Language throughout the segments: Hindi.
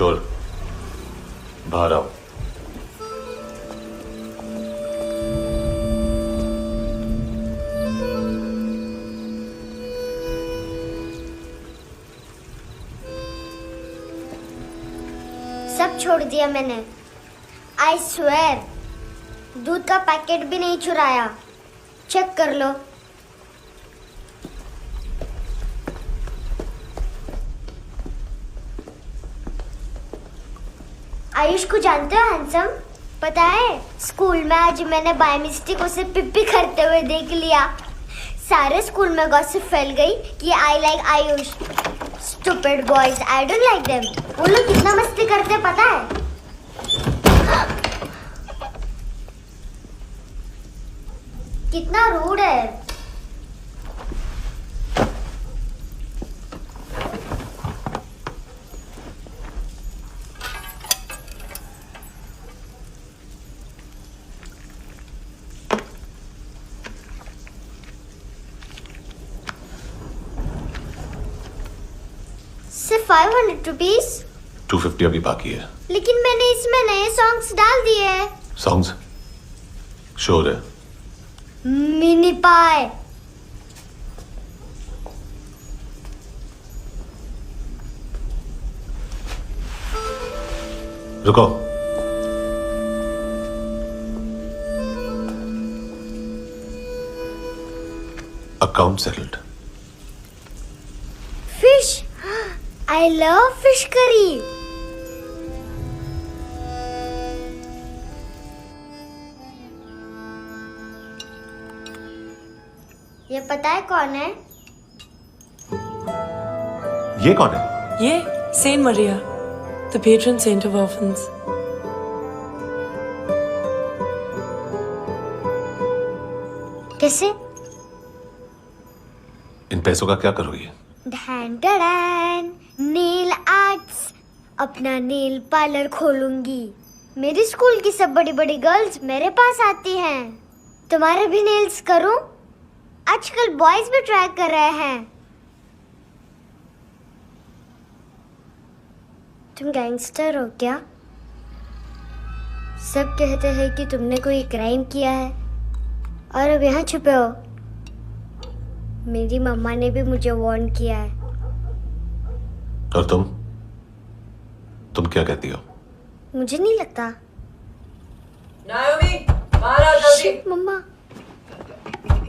छोड़, बाहर आओ। सब छोड़ दिया मैंने। आई स्वेर, दूध का पैकेट भी नहीं चुराया। चेक कर लो। आयुष को जानते हो हैंडसम? पता है, स्कूल में आज मैंने बाय मिस्टेक उसे पिप्पी करते हुए देख लिया। सारे स्कूल में गॉसिप फैल गई कि I like Ayush. Stupid boys, I don't like them. वो लोग कितना मस्ती करते हैं पता है? कितना रूड है। सिर्फ 500 रुपीज? 250 अभी बाकी है। लेकिन मैंने इसमें नए सॉन्ग्स डाल दिए हैं। सॉन्ग्स? शोर है। मिनी पाए। रुको। Account settled. Fish, I love fish curry. ये पता है कौन है? ये कौन है? ये saint Maria, the patron saint of orphans. कैसे? इन पैसों का क्या करोगी? ढैन ढैन, नेल आर्ट्स। अपना नेल पार्लर खोलूंगी। मेरी स्कूल की सब बड़ी बड़ी गर्ल्स मेरे पास आती हैं। तुम्हारे भी नेल्स करूं? आजकल बॉयज भी ट्राई कर रहे हैं। तुम गैंगस्टर हो क्या? सब कहते हैं कि तुमने कोई क्राइम किया है और अब यहाँ छुपे हो। मेरी मम्मा ने भी मुझे वार्न किया है। और तुम क्या कहती हो? मुझे नहीं लगता। नायोमी, बाहर आओ जल्दी। शिट, मम्मा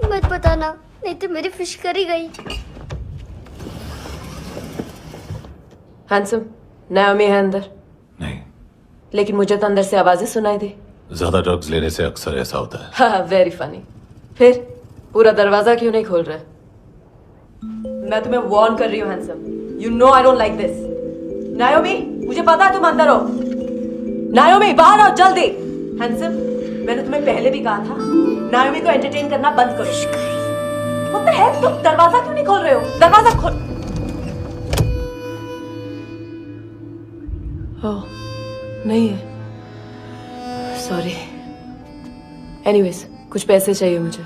मत बताना, नहीं तो मेरी फिश करी गई। हैंडसम, नायोमी है अंदर। नहीं। लेकिन मुझे तो अंदर से आवाजें सुनाई दी। ज्यादा ड्रग्स लेने से अक्सर ऐसा होता है। हाँ, वेरी फनी। फिर पूरा दरवाजा क्यों नहीं खोल रहे? मैं तुम्हें वार्न कर रही हूँ handsome. You know I don't like this. नायोमी, मुझे पता है तुम अंदर हो। नायोमी, बाहर आओ जल्दी। हैंडसम, मैंने तुम्हें पहले भी कहा था नायोमी को एंटरटेन करना बंद करो। What the hell? तुम दरवाजा क्यों नहीं खोल रहे हो? दरवाजा खोल। ओह, नहीं है। सॉरी। एनीवेज, कुछ पैसे चाहिए मुझे।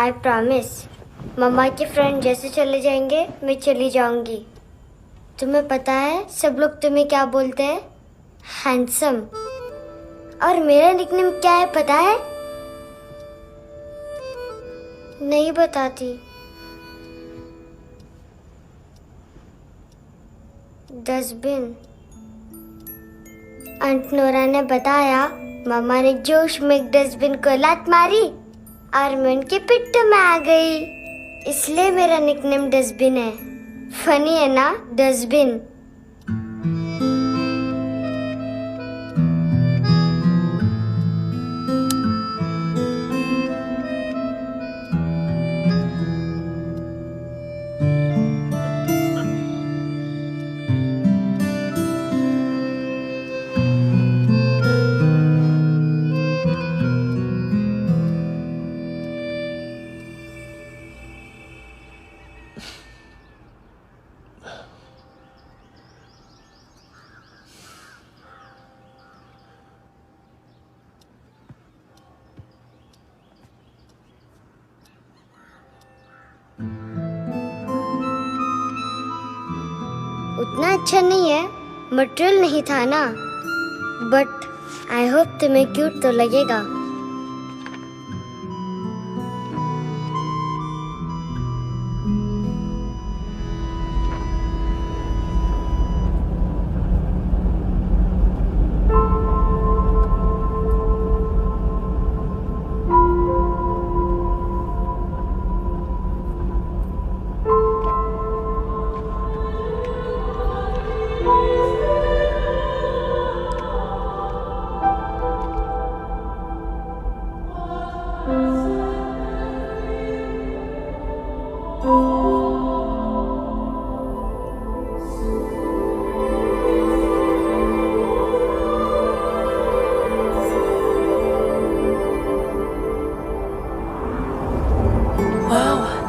आई प्रॉमिस, मम्मा के फ्रेंड जैसे चले जाएंगे मैं चली जाऊंगी। तुम्हें पता है सब लोग तुम्हें क्या बोलते हैं? हैंडसम। और मेरा निकनेम क्या है पता है? नहीं बताती। डस्टबिन। आंट नोरा ने बताया मामा ने जोश में एक डस्टबिन को लात मारी और मैं उनके पिट्ठू में आ गई। इसलिए मेरा निकनेम डस्टबिन है। फनी है ना, डस्टबिन। उतना अच्छा नहीं है, मटेरियल नहीं था ना, बट आई होप तुम्हें क्यूट तो लगेगा।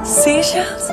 Seashells?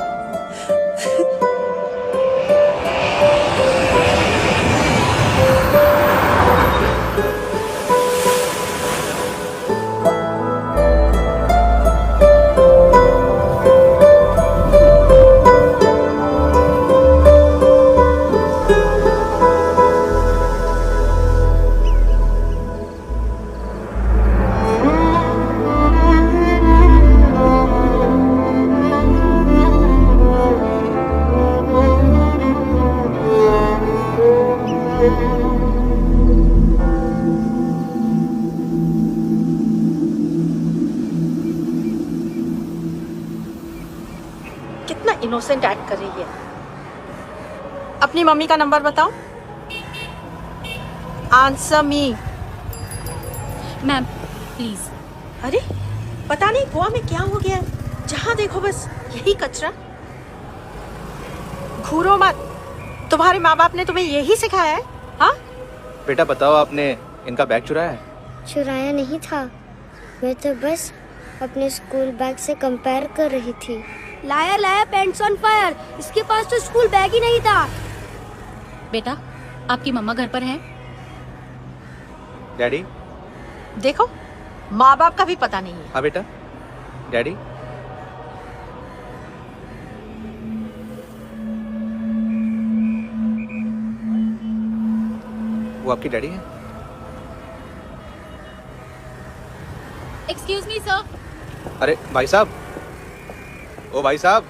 कितना इनोसेंट एक्ट कर रही है। अपनी मम्मी का नंबर बताओ। Answer me. Ma'am please. अरे पता नहीं गोवा में क्या हो गया है, जहाँ देखो बस यही कचरा। घूरो मत, तुम्हारे माँ बाप ने तुम्हें यही सिखाया है? हाँ बेटा बताओ, आपने इनका बैग चुराया है? चुराया नहीं था, मैं तो बस अपने स्कूल बैग से कंपेयर कर रही थी। लाया लाया पैंट्स ऑन फायर, इसके पास तो स्कूल बैग ही नहीं था। बेटा आपकी मम्मा घर पर हैं? डैडी? देखो माँ बाप का भी पता नहीं है। हाँ बेटा। डैडी? वो आपकी डैडी है? Excuse me sir. अरे भाई साहब, ओ भाई साहब।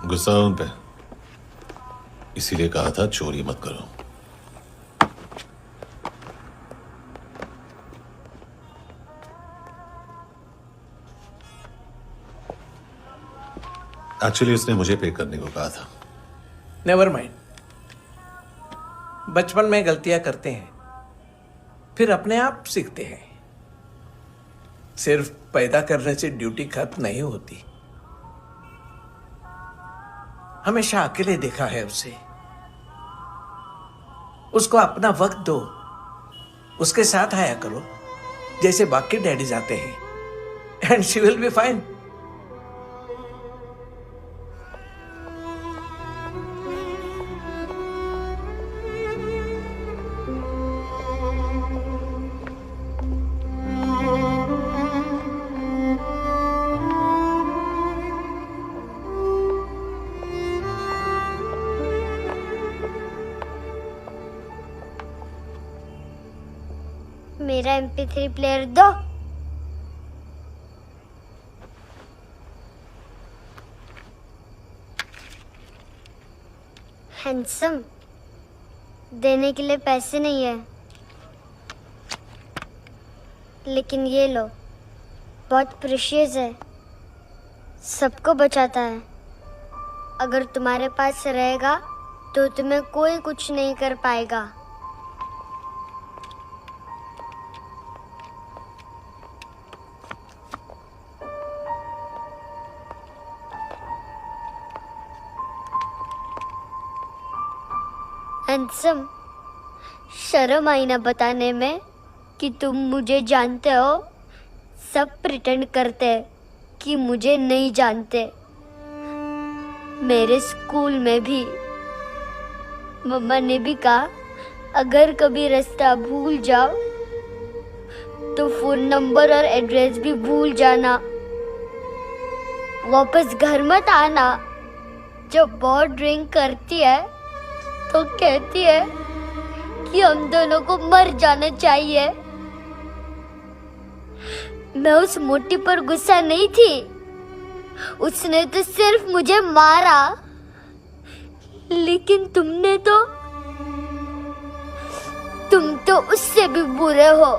गुस्सा उन पे, इसीलिए कहा था चोरी मत करो। एक्चुअली उसने मुझे पे करने को कहा था। नेवर माइंड, बचपन में गलतियां करते हैं, फिर अपने आप सीखते हैं। सिर्फ पैदा करने से ड्यूटी खत्म नहीं होती। हमेशा अकेले देखा है उसे। उसको अपना वक्त दो, उसके साथ आया करो जैसे बाकी डैडीज आते हैं, and she will be fine. मेरा MP3 प्लेयर दो। हैंडसम, देने के लिए पैसे नहीं है, लेकिन ये लो, बहुत प्रेशियस है, सबको बचाता है। अगर तुम्हारे पास रहेगा तो तुम्हें कोई कुछ नहीं कर पाएगा। हैंडसम, शर्म आई ना बताने में कि तुम मुझे जानते हो। सब प्रिटेंड करते हैं कि मुझे नहीं जानते। मेरे स्कूल में भी मम्मा ने भी कहा, अगर कभी रास्ता भूल जाओ तो फोन नंबर और एड्रेस भी भूल जाना, वापस घर मत आना। जब बहुत ड्रिंक करती है तो कहती है कि हम दोनों को मर जाना चाहिए। मैं उस मोटी पर गुस्सा नहीं थी, उसने तो सिर्फ मुझे मारा, लेकिन तुम तो उससे भी बुरे हो।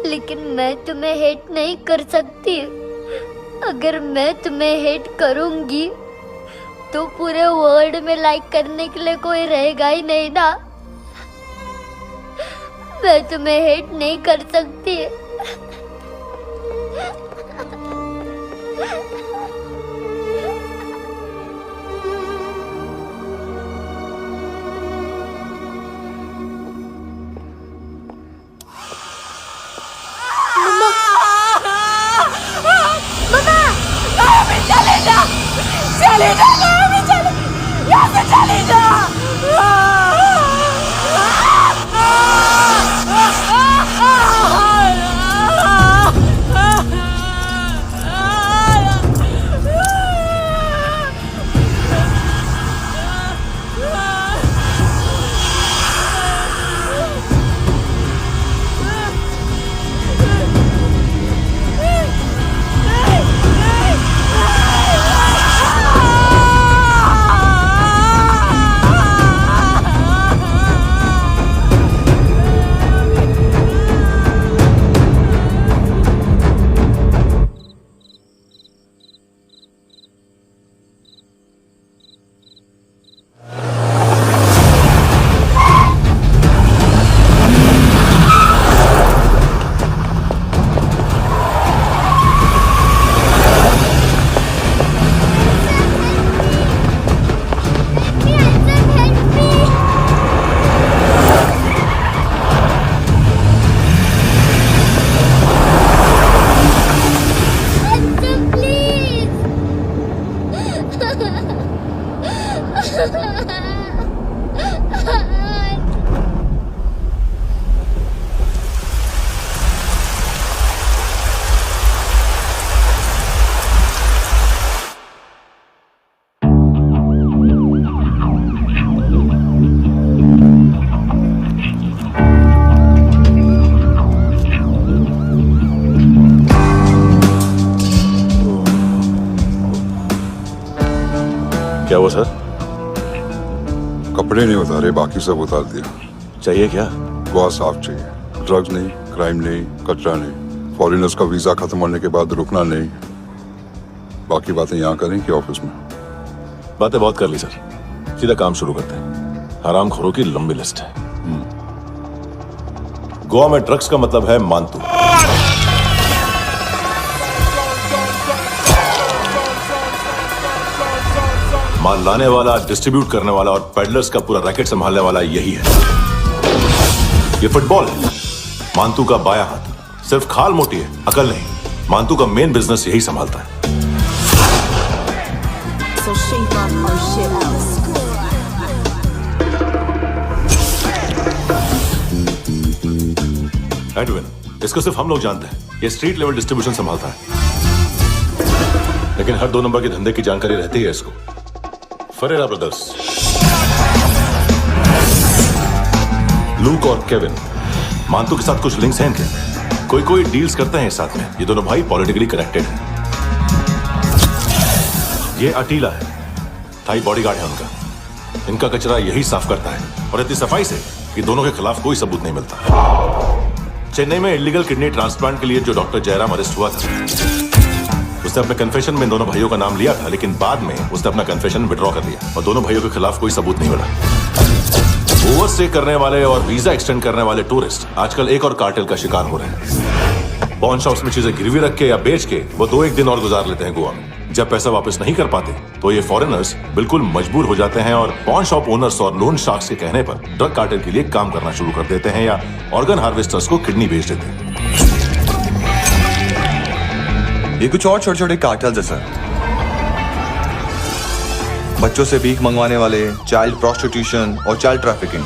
लेकिन मैं तुम्हें हेट नहीं कर सकती। अगर मैं तुम्हें हेट करूंगी तो पूरे वर्ल्ड में लाइक करने के लिए कोई रहेगा ही नहीं ना। मैं तुम्हें हेट नहीं कर सकती। क्या हुआ सर? कपड़े नहीं उतारे, बाकी सब उतार दिया। चाहिए क्या? गोवा साफ चाहिए, ड्रग्स नहीं, क्राइम नहीं, कचरा नहीं, फॉरेनर्स का वीजा खत्म होने के बाद रुकना नहीं। बाकी बातें यहाँ करें कि ऑफिस में? बातें बहुत कर ली सर, सीधा काम शुरू करते हैं। हरामखोरों की लंबी लिस्ट है। गोवा में ड्रग्स का मतलब है मानतू। माल लाने वाला, डिस्ट्रीब्यूट करने वाला और पेडलर्स का पूरा रैकेट संभालने वाला यही है। ये फुटबॉल है, मानतू का बायां हाथ। सिर्फ खाल मोटी है, अकल नहीं। मानतू का मेन बिजनेस यही संभालता है। So shape up or shit out. Edwin, इसको सिर्फ हम लोग जानते हैं। ये स्ट्रीट लेवल डिस्ट्रीब्यूशन संभालता है, लेकिन हर 2 नंबर के धंधे की जानकारी रहती है इसको। फरेरा ब्रदर्स, लूक और केविन, मानतू के साथ कुछ लिंक्स हैं इनके। कोई डील्स करते हैं साथ में। ये दोनों भाई पॉलिटिकली कनेक्टेड हैं। ये अटीला है, थाई बॉडीगार्ड है उनका। इनका कचरा यही साफ करता है, और इतनी सफाई से कि दोनों के खिलाफ कोई सबूत नहीं मिलता। चेन्नई में इलीगल किडनी ट्रांसप्लांट के लिए जो डॉक्टर जयराम अरेस्ट हुआ था, उसने अपने कन्फेशन में दोनों भाइयों का नाम लिया था, लेकिन बाद में उसने अपना कन्फेशन विड्रॉ कर लिया और दोनों भाइयों के खिलाफ कोई सबूत नहीं मिला। ओवरस्टे करने वाले और वीजा एक्सटेंड करने वाले टूरिस्ट आजकल एक और कार्टेल का शिकार हो रहे हैं। पॉन शॉप्स में चीजें गिरवी रख के या बेच के वो 2-1 दिन और गुजार लेते हैं गोवा में। जब पैसा वापस नहीं कर पाते तो ये फॉरेनर्स बिल्कुल मजबूर हो जाते हैं और पॉन शॉप ओनर्स और लोन शार्क्स के कहने पर ड्रग कार्टेल के लिए काम करना शुरू कर देते हैं या ऑर्गन हार्वेस्टर्स को किडनी बेच देते हैं। ये कुछ और छोटे छोटे कार्टेल्स है सर। बच्चों से भीख मंगवाने वाले, चाइल्ड प्रोस्टिट्यूशन और चाइल्ड ट्रैफिकिंग।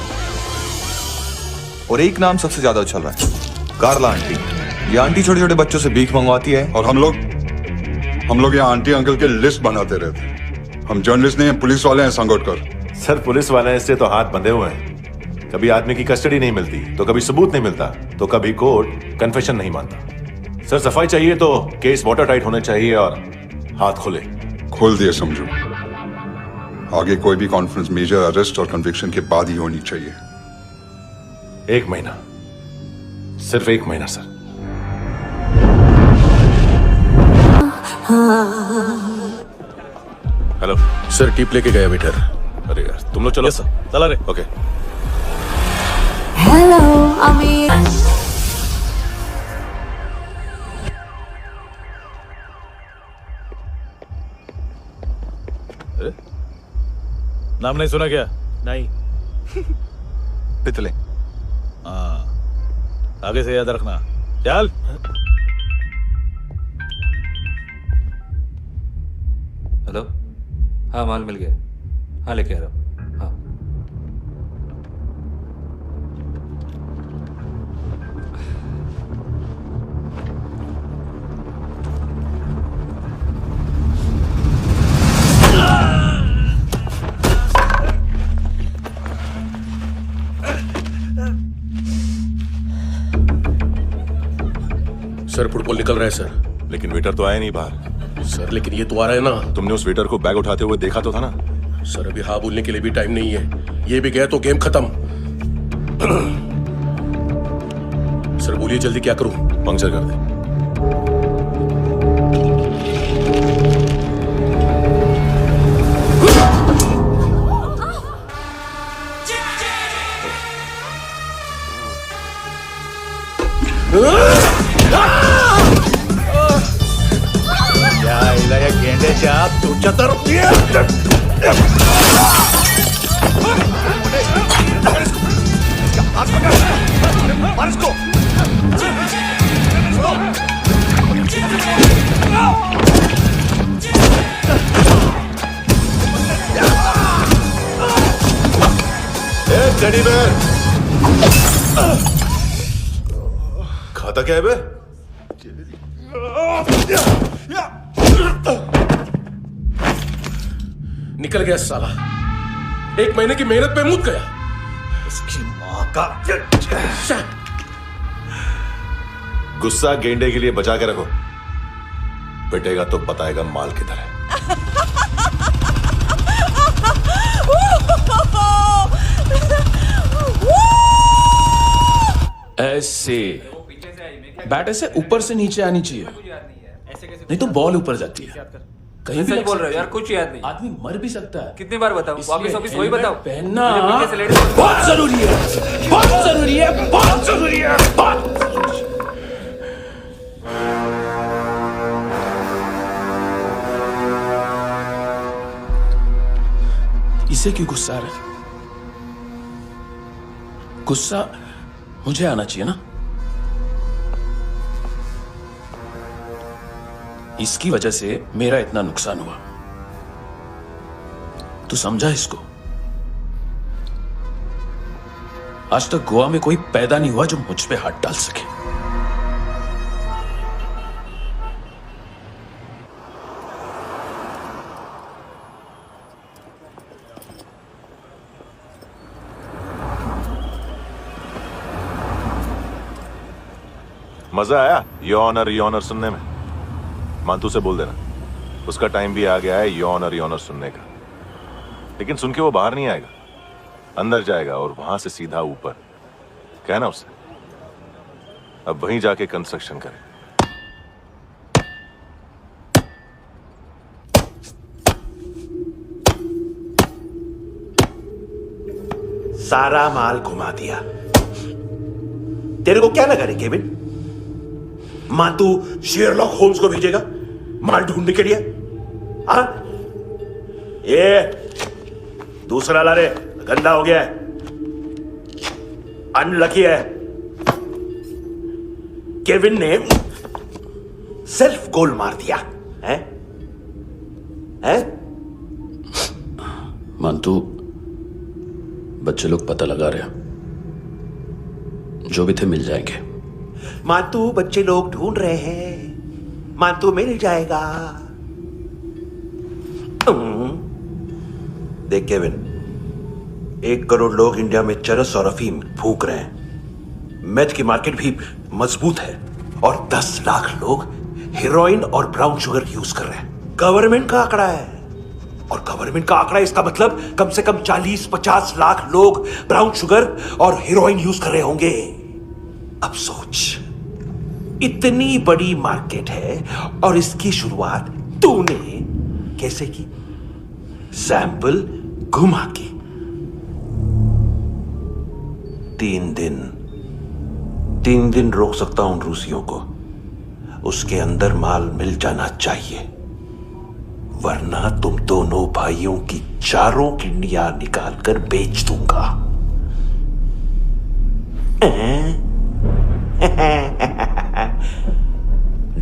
और एक नाम सबसे ज्यादा उछल रहा है, कार्ला आंटी। ये आंटी छोटे छोटे बच्चों से भीख मंगवाती है। और हम लोग यहाँ आंटी अंकल के लिस्ट बनाते रहते हैं। हम जर्नलिस्ट नहीं हैं, पुलिस वाले हैं संगोटकर। सर पुलिस वाले हैं, इससे तो हाथ बंधे हुए हैं। कभी आदमी की कस्टडी नहीं मिलती तो कभी सबूत नहीं मिलता तो कभी कोर्ट कन्फेशन नहीं मानता। सर सफाई चाहिए तो केस वाटर टाइट होने चाहिए और हाथ खुले। खोल दिए समझो। आगे कोई भी कॉन्फ्रेंस मेजर अरेस्ट और कन्विक्शन के बाद ही होनी चाहिए। 1 महीना, सिर्फ 1 महीना सर। हेलो सर, टिप लेके गया वेटर। अरे यार तुम लोग चलो। सर चला रे। ओके। Hello, Amir. नाम नहीं सुना क्या? नहीं। पितले। हाँ, आगे से याद रखना। चल। हेलो, हाँ माल मिल गया। हाँ लेके आ रहा हूँ। हाँ सर फुटबॉल निकल रहा है सर। लेकिन वेटर तो आया नहीं बाहर। सर लेकिन ये तो आ रहा है ना। तुमने उस वेटर को बैग उठाते हुए देखा तो था ना? सर अभी हाँ बोलने के लिए भी टाइम नहीं है। ये भी गया तो गेम खत्म। सर बोलिए जल्दी, क्या करूं? पंक्चर कर दे। या गेंड्याच्या तुमच्या तर टेडी बेयर खाता क्या है बे? निकल गया साला। 1 महीने की मेहनत पे मुद गया। उसकी माँ का। गुस्सा गेंडे के लिए बचा के रखो, पिटेगा तो बताएगा माल किधर है। ऐसे बैट ऐसे ऊपर से नीचे आनी चाहिए, नहीं तो बॉल ऊपर जाती है। कहीं भी बोल रहे हो यार, कुछ याद नहीं। आदमी मर भी सकता है। कितनी बार बताऊं? वापिस वही बताओ। पहनना पीछे से लेडीज बहुत जरूरी है, बहुत जरूरी है, बहुत जरूरी है, बहुत। इसे क्यों गुस्सा आ रहा है? गुस्सा मुझे आना चाहिए ना। इसकी वजह से मेरा इतना नुकसान हुआ। तू समझा इसको? आज तक गोवा में कोई पैदा नहीं हुआ जो मुझ पे हाथ डाल सके। मजा आया योर ऑनर सुनने में? मांतू से बोल देना उसका टाइम भी आ गया है योर ऑनर सुनने का। लेकिन सुन के वो बाहर नहीं आएगा, अंदर जाएगा और वहां से सीधा ऊपर। कहना उससे अब वहीं जाके कंस्ट्रक्शन करे। सारा माल घुमा दिया। तेरे को क्या लगा रे केविन, मां तू शेरलॉक होम्स को भेजेगा माल ढूंढने के लिए? हाँ, ये दूसरा ला रे, गंदा हो गया है, अनलकी है। केविन ने सेल्फ गोल मार दिया है? मानतू, बच्चे लोग पता लगा रहे हैं, जो भी थे मिल जाएंगे। मानतू, बच्चे लोग ढूंढ रहे हैं, मानतू मिल जाएगा। देख केविन, 1 करोड़ लोग इंडिया में चरस और अफीम फूक रहे हैं, मेथ की मार्केट भी मजबूत है, और 10 लाख लोग हेरोइन और ब्राउन शुगर यूज कर रहे हैं। गवर्नमेंट का आंकड़ा है, और गवर्नमेंट का आंकड़ा, इसका मतलब कम से कम 40-50 लाख लोग ब्राउन शुगर और हेरोइन यूज कर रहे होंगे। अब सोच, इतनी बड़ी मार्केट है और इसकी शुरुआत तूने कैसे की? सैंपल घुमा के। 3 दिन रोक सकता हूं रूसियों को, उसके अंदर माल मिल जाना चाहिए, वरना तुम दोनों भाइयों की चारों किडनियां निकाल कर बेच दूंगा।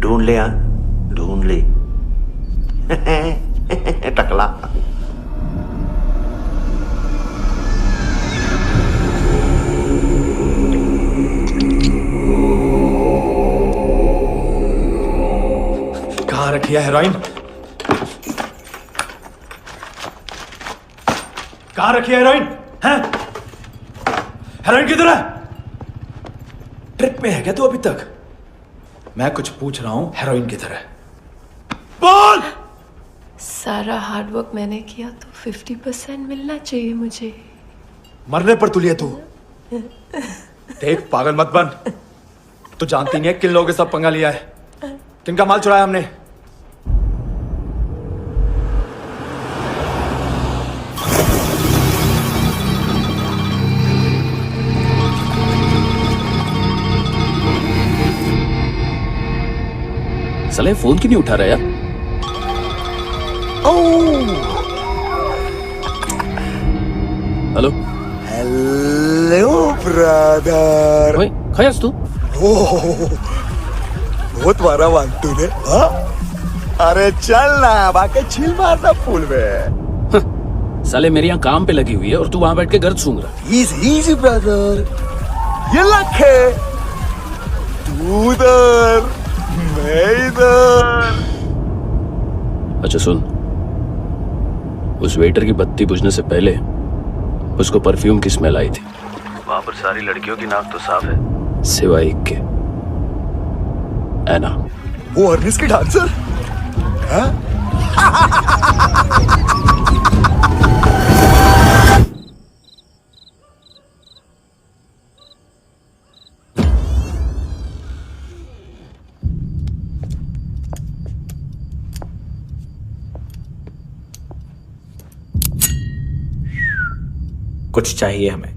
ढूंढ ले, ढूंढ ले टकला। कहाँ रखी है हेरोइन? कहाँ रखी है हेरोइन? हैं? हेरोइन किधर है? ट्रिप में है क्या तू अभी तक? मैं कुछ पूछ रहा हूं, हेरोइन किधर है? बोल! सारा हार्डवर्क मैंने किया तो 50% मिलना चाहिए मुझे। मरने पर तुलिए तू। देख, पागल मत बन। तू जानती नहीं है किन लोगों के साथ पंगा लिया है, किनका माल चुराया हमने। साले फोन क्यों नहीं उठा रहा यार? Hello hello brother. ओए, खयास तू? बहुत मारा मानतू ने। हाँ? अरे चल ना, बाकी चिल मारना फूल में। साले मेरी यहाँ काम पे लगी हुई है और तू वहां बैठ के गर्द सूंघ रहा। इजी ब्रदर, ये लक है। तू उधर, मैं इधर। अच्छा सुन, उस वेटर की बत्ती बुझने से पहले उसको परफ्यूम की स्मेल आई थी। वहां पर सारी लड़कियों की नाक तो साफ है, सिवाय एक के, एना। वो अर्निस की डांसर? हाँ? कुछ चाहिए हमें।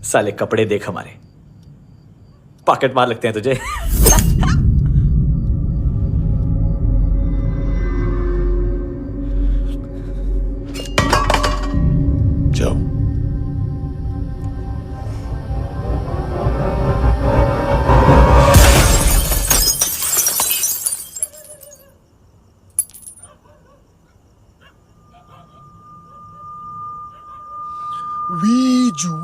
साले कपड़े देख हमारे, पॉकेट मार लगते हैं तुझे। जाओ। वीजू।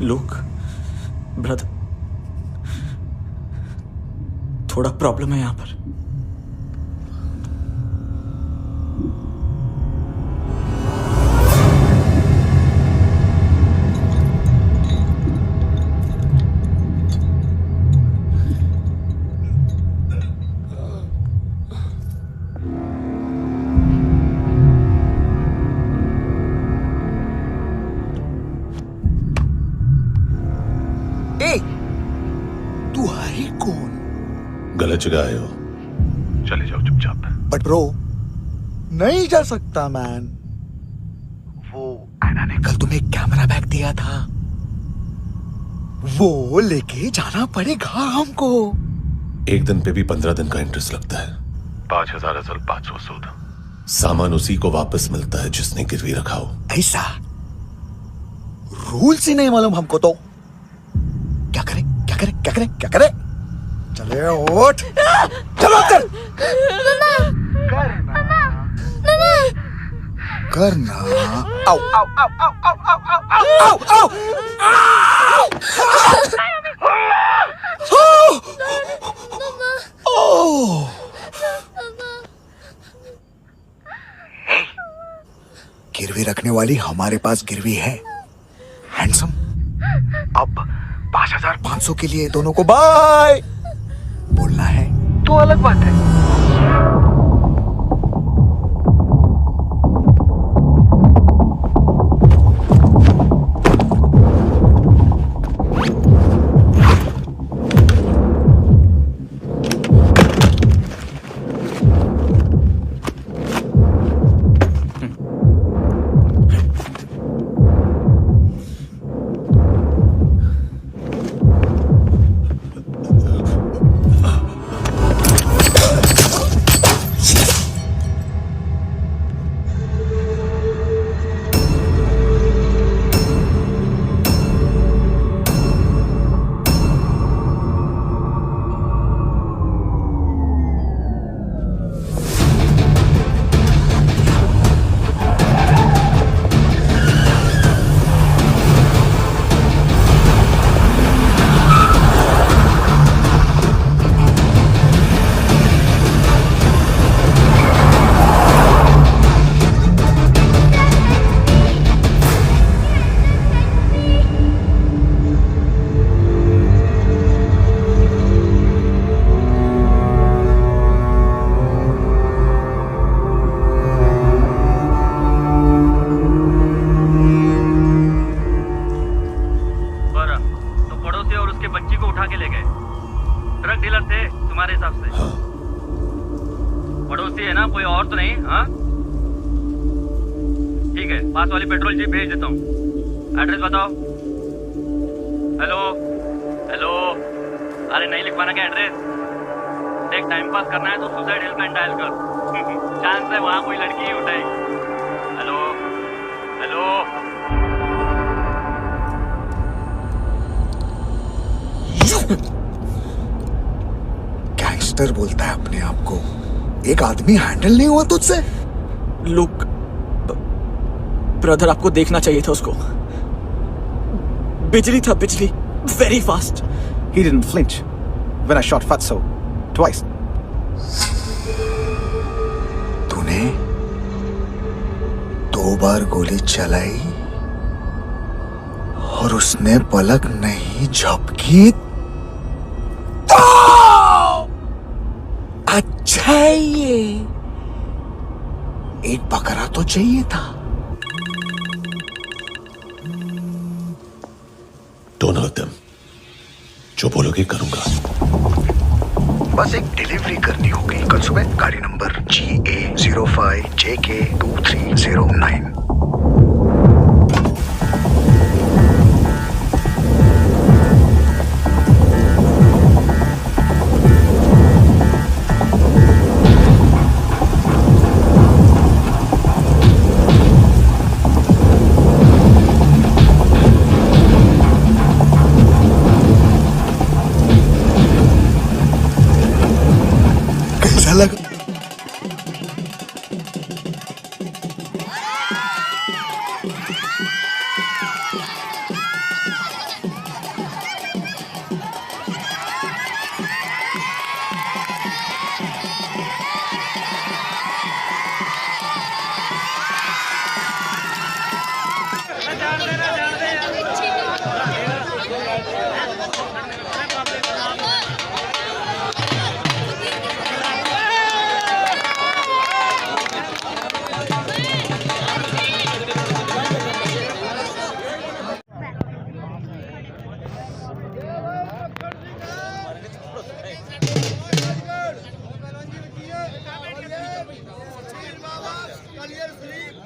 लोग, ब्रदर, थोड़ा प्रॉब्लम है यहां पर। बच गए हो, चले जाओ चुपचाप। बट ब्रो नहीं जा सकता मैन, वो एना ने कल तुम्हें कैमरा बैग दिया था, वो लेके जाना पड़ेगा हमको। एक दिन पे भी 15 दिन का इंटरेस्ट लगता है। 5,000 असल 500 सूद। सामान उसी को वापस मिलता है जिसने गिरवी रखा हो। ऐसा रूल्स ही नहीं मालूम हमको तो। क्या करें क्या करें क्या करें क्या करें? चले उठ, चलो कर करना। आओ आओ आओ आओ आओ आओ आओ आओ आओ। गिरवी रखने वाली हमारे पास गिरवी है। हैंडसम, अब 5,500 के लिए दोनों को बाय बोलना है तो अलग बात है। पड़ोसी है ना, कोई और तो नहीं? हाँ ठीक है, पास वाली पेट्रोल जीप भेज देता हूँ। एड्रेस बताओ। हेलो हेलो, अरे नहीं लिखवाना क्या एड्रेस? देख टाइम पास करना है तो सुसाइड हेल्पलाइन डायल कर। चांस है वहाँ कोई लड़की ही उठाएगी। हेलो हेलो, गैंगस्टर बोलता है अपने आप को। एक आदमी हैंडल नहीं हुआ तुझसे? लुक ब्रदर, आपको देखना चाहिए था उसको। बिजली था, बिजली, very fast. He didn't flinch when I shot Fatso twice. तूने 2 बार गोली चलाई और उसने पलक नहीं झपकी तो अच्छा है। ये एक बकरा तो चाहिए था। Don't hurt them. जो बोलोगे करूंगा। बस एक डिलीवरी करनी होगी कल सुबह। गाड़ी नंबर GA05JK2309। कैसा लगा? कालियर शरीफ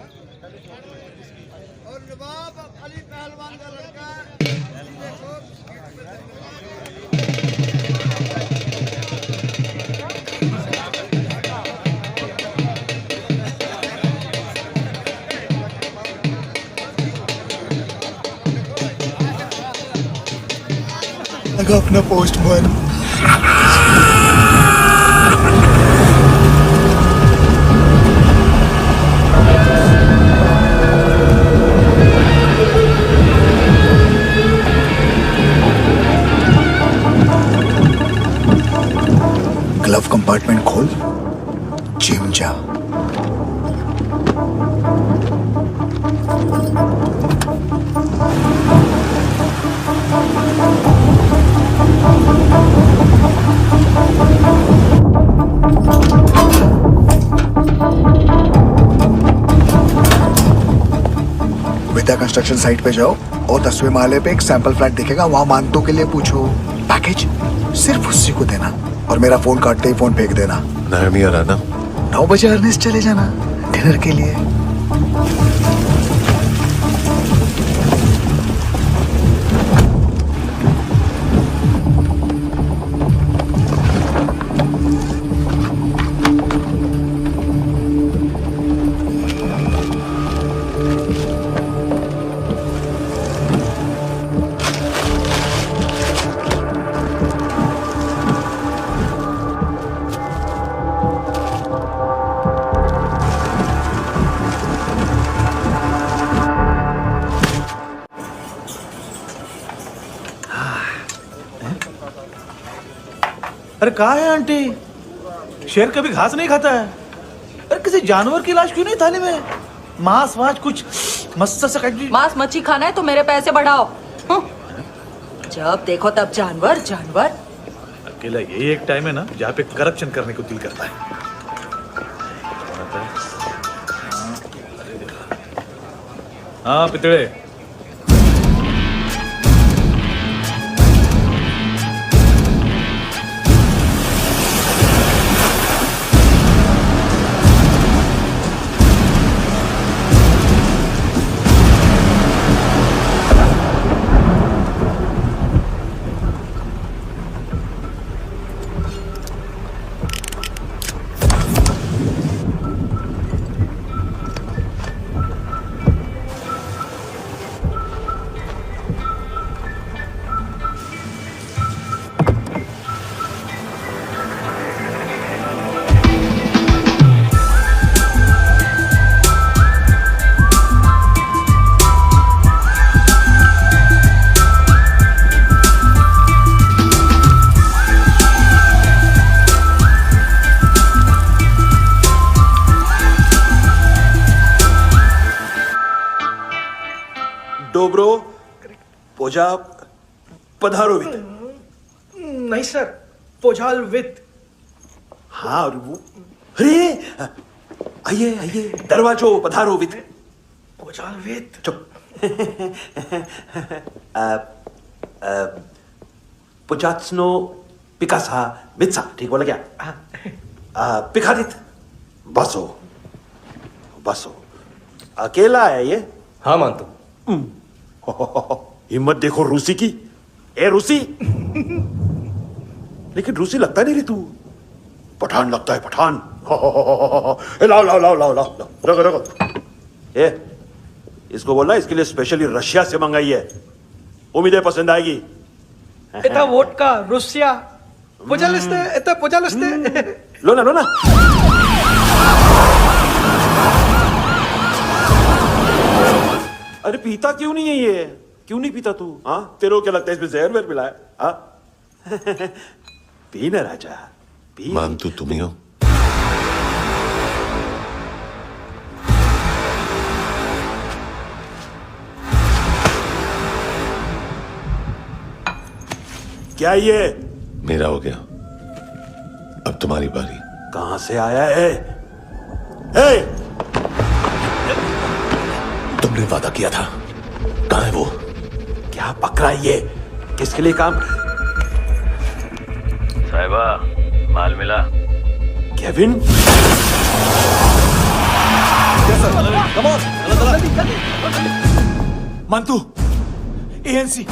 और नवाब अली पहलवान का लड़का देखो लगा अपना पोस्टमैन। ग्लव कंपार्टमेंट खोल, जिम जा। विद्या कंस्ट्रक्शन साइट पे जाओ और 10वें माले पे एक सैंपल फ्लैट दिखेगा, वहां मानतों के लिए पूछो। पैकेज सिर्फ उसी को देना और मेरा फोन काटते ही फोन फेंक देना। नायमी और आना 9 बजे अर्नेस्ट चले जाना डिनर के लिए। अरे कहा है आंटी, शेर कभी घास नहीं खाता है। अरे किसी जानवर की लाश क्यों नहीं थाली में? मांस वास कुछ मस्त से काट। मांस मच्छी खाना है तो मेरे पैसे बढ़ाओ। जब देखो तब जानवर जानवर। अकेला यही एक टाइम है ना जहाँ पे करप्शन करने को दिल करता है। हाँ पितड़े, डोब्रो पोजा पधारोवित। नहीं सर, पोजाल विथ। हाँ और वो, अरे आइए आइए, दरवाजो पधारोवित। पोजाल विथ। चुप। पुजात्सनो पिकासा मित्सा, ठीक बोला क्या? पिकादित बसो बसो। अकेला है ये? हाँ मानतो। हिम्मत देखो रूसी की। ए रूसी, लेकिन रूसी लगता नहीं रे तू, पठान लगता है पठान। लाओ लाओ लाओ लाओ लाओ, रखो रखो। ए इसको बोलना इसके लिए स्पेशली रशिया से मंगाई है, उम्मीद है पसंद आएगी। इतना वोडका रुसिया पोजालिस्ते, इतना पोजालिस्ते। लो ना लो ना। अरे पीता क्यों नहीं है ये? क्यों नहीं पीता तू? हाँ तेरे को क्या लगता है इसमें जहर वहर मिला है? हाँ पी ना राजा पी। मान तू तुम ही हो। क्या ये? मेरा हो गया, अब तुम्हारी बारी। कहां से आया है? हे! तुमने वादा किया था, कहां है वो? क्या पकड़ा ये? किसके लिए काम? साहिबा माल मिला? केविन? मंतू, एएनसी।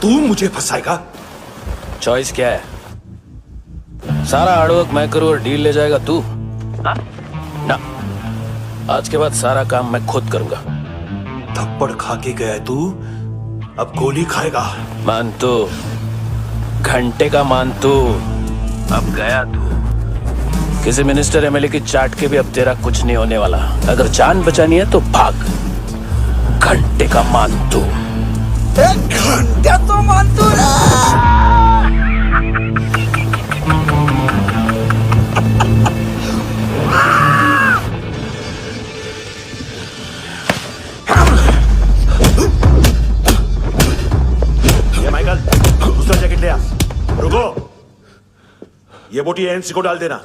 तू मुझे फंसाएगा? चॉइस क्या है? सारा हार्डवर्क मैं करूं और डील ले जाएगा तू? ना, आज के बाद सारा काम मैं खुद करूंगा। थप्पड़ खा के गया तू, अब गोली खाएगा। मानतू, घंटे का मानतू, अब गया तू। किसी मिनिस्टर एमएलए की चाट के भी अब तेरा कुछ नहीं होने वाला। अगर जान बचानी है तो भाग। घंटे का मानतू। घंटे तो मानतू माइकल, दूसरा जैकेट ले आ। रुको, ये बोटी एएनसी को डाल देना।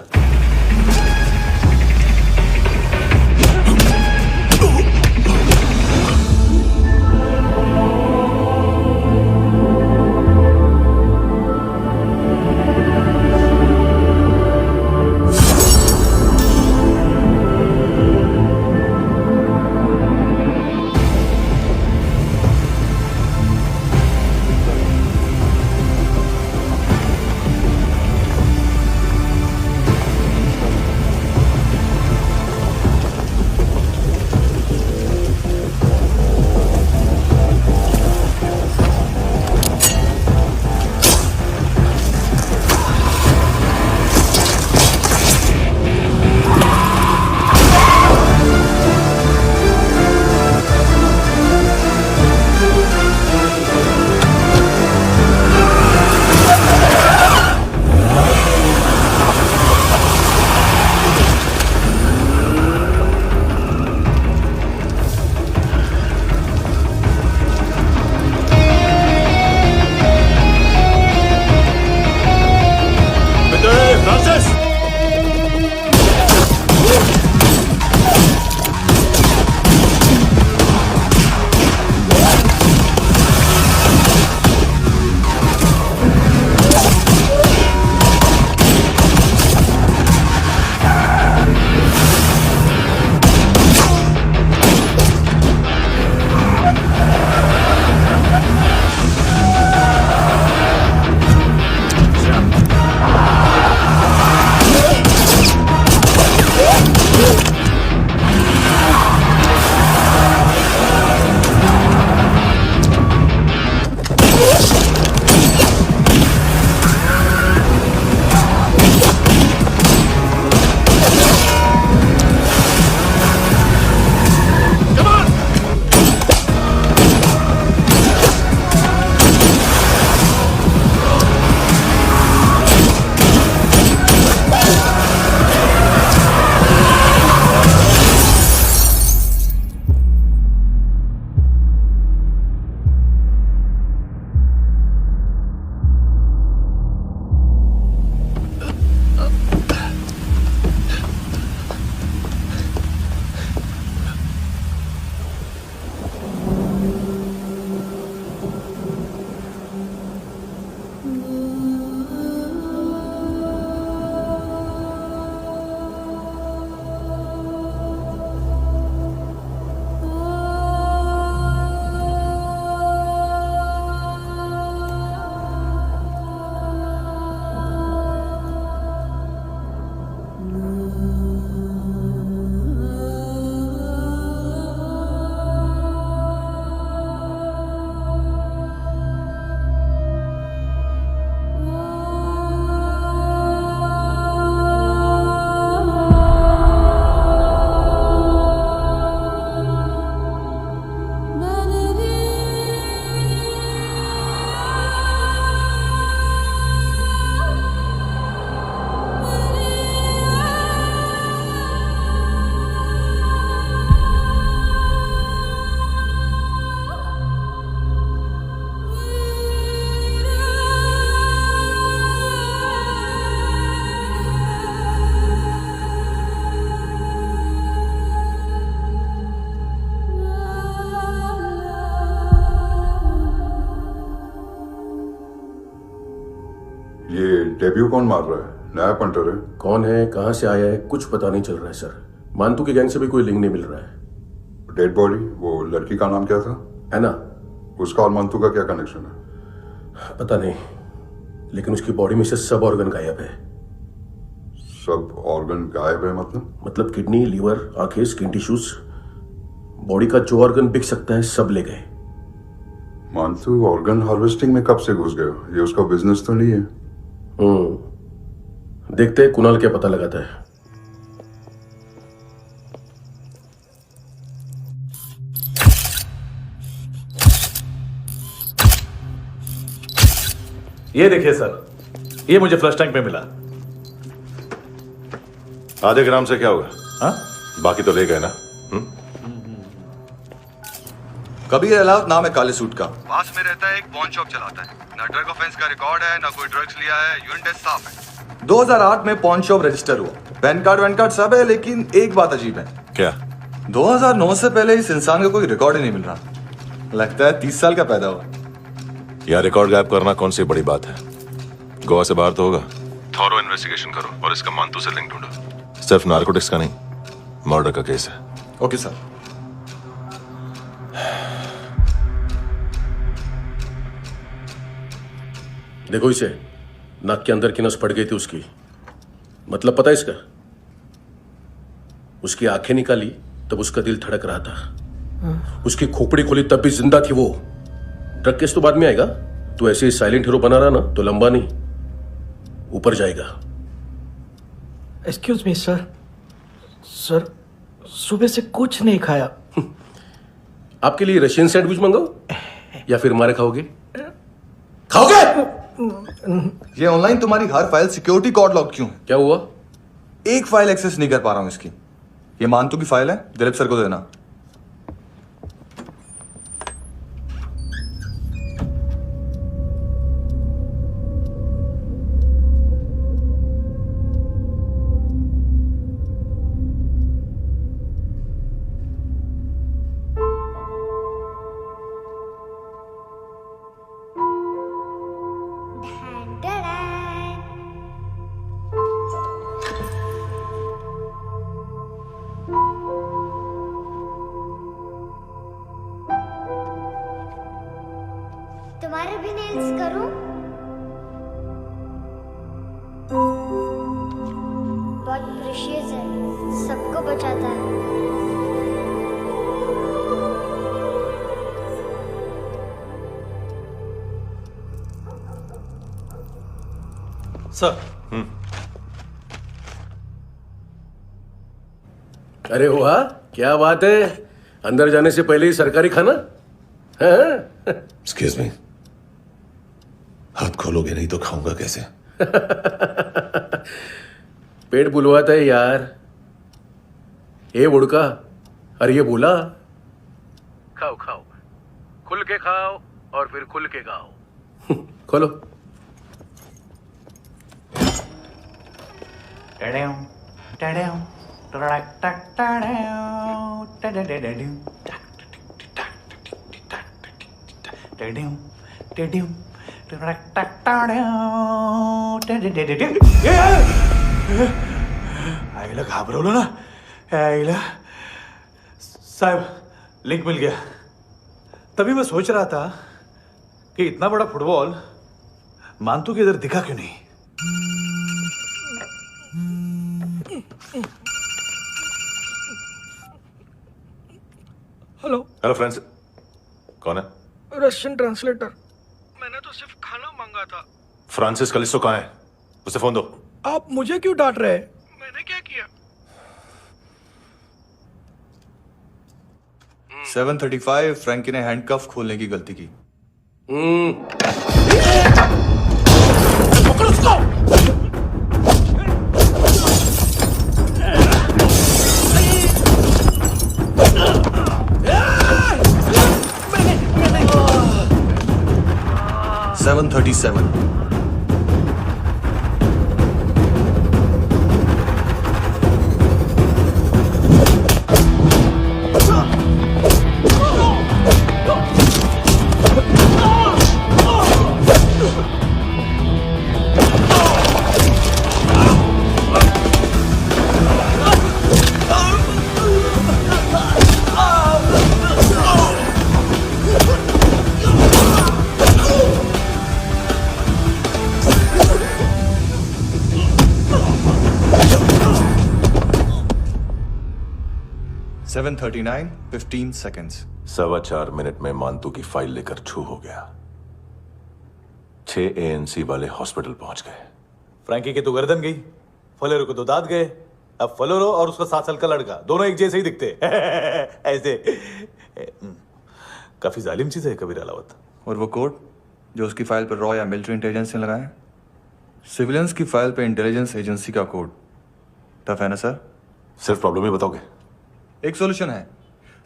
ये डेब्यू कौन मार रहा है? नया पंटर है? कौन है, कहां से आया है, कुछ पता नहीं चल रहा है सर। मानतू के गैंग से भी कोई लिंक नहीं मिल रहा है। डेड बॉडी, वो लड़की का नाम क्या था? है ना? उसका और मंतू का क्या कनेक्शन है? पता नहीं, लेकिन उसकी बॉडी में से सब ऑर्गन गायब है। सब ऑर्गन गायब है मतलब किडनी, लीवर, आंखें, स्किन टिश्यूज, बॉडी का जो ऑर्गन बिक सकता है सब ले गए। मंतू ऑर्गन हार्वेस्टिंग में कब से घुस गए? ये उसका बिजनेस तो नहीं है? देखते हैं कुणाल क्या पता लगाता है। ये देखिए सर, ये मुझे फ्लश टैंक में मिला। आधे ग्राम से क्या होगा? हाँ? बाकी तो ले गए ना? कबीर अलाउद नाम है काले सूट का, पास में रहता है, एक पॉन शॉप चलाता है। ना ड्रग ऑफेंस का रिकॉर्ड है, ना कोई ड्रग्स लिया है, यूरिन टेस्ट साफ है। 2008 में पॉन शॉप रजिस्टर हुआ, पैन कार्ड सब है, लेकिन एक बात अजीब है। क्या? 2009 से पहले इस इंसान का कोई रिकॉर्ड ही नहीं मिल रहा। लगता है 30 साल का पैदा हुआ। यह रिकॉर्ड गायब करना कौन सी बड़ी बात है? गोवा से बाहर तो होगा। थॉरो इन्वेस्टिगेशन करो और इसका मानतू से लिंक ढूंढो। सिर्फ नारकोटिक्स का नहीं, मर्डर का केस है। Okay sir. देखो इसे, नाक के अंदर की नस फट गई थी उसकी। मतलब पता है इसका? उसकी आंखें निकाली तब उसका दिल धड़क रहा था। उसकी खोपड़ी खोली तब भी जिंदा थी वो। ड्रग केस तो बाद में आएगा। तो ऐसे ही साइलेंट हीरो बना रहा ना तो लंबा नहीं, ऊपर जाएगा। एक्सक्यूज मी सर, सर सुबह से कुछ नहीं खाया। आपके लिए रशियन सैंडविच मंगाओ या फिर मारे खाओगे? खाओगे? ये ऑनलाइन तुम्हारी हर फाइल सिक्योरिटी कोड लॉक क्यों है? क्या हुआ? एक फाइल एक्सेस नहीं कर पा रहा हूं इसकी। ये मानतू की फाइल है, दिलीप सर को देना। तुम्हारे भी नेल्स करूं? बहुत प्रेशियस है, सबको बचाता है। सर। अरे वाह, क्या बात है। अंदर जाने से पहले ही सरकारी खाना। एक्सक्यूज मी, हाथ खोलोगे नहीं तो खाऊंगा कैसे? पेट बुलवाता है यार। ये बुड़का, अरे ये बोला खाओ खाओ, खुल के खाओ और फिर खुल के गाओ। खोलो। आईला घाबरवलं ना। आईला साहब, लिंक मिल गया। तभी मैं सोच रहा था कि इतना बड़ा फुटबॉल मानतू के इधर दिखा क्यों नहीं। हेलो हेलो फ्रेंड्स, कौन है? Russian translator. मैंने तो सिर्फ खाना मांगा था। फ्रांसिस कलिस्टो कहाँ है? उसे फोन दो। आप मुझे क्यों डांट रहे हैं? मैंने क्या किया? 735 फ्रैंकी ने हैंडकफ खोलने की गलती की। पकड़ो उसको। 737 Oh! 7:39 15 seconds. 4.25 मिनट में मांतू की फाइल लेकर छू हो गया। 6 ANC वाले हॉस्पिटल पहुंच गए। फ्रैंकी की तो गर्दन गई, फलेरो को तो दांत गए। अब फलेरो और उसका 7 साल का लड़का दोनों एक जैसे ही दिखते ऐसे। काफी जालिम चीज है कबीर अलावत। और वो कोड जो उसकी फाइल पर रॉ या मिलिट्री इंटेलिजेंस ने लगाया, सिविलियंस की फाइल पे इंटेलिजेंस एजेंसी का कोड। टफ है ना सर? सिर्फ प्रॉब्लम ही बताओगे? एक सॉल्यूशन है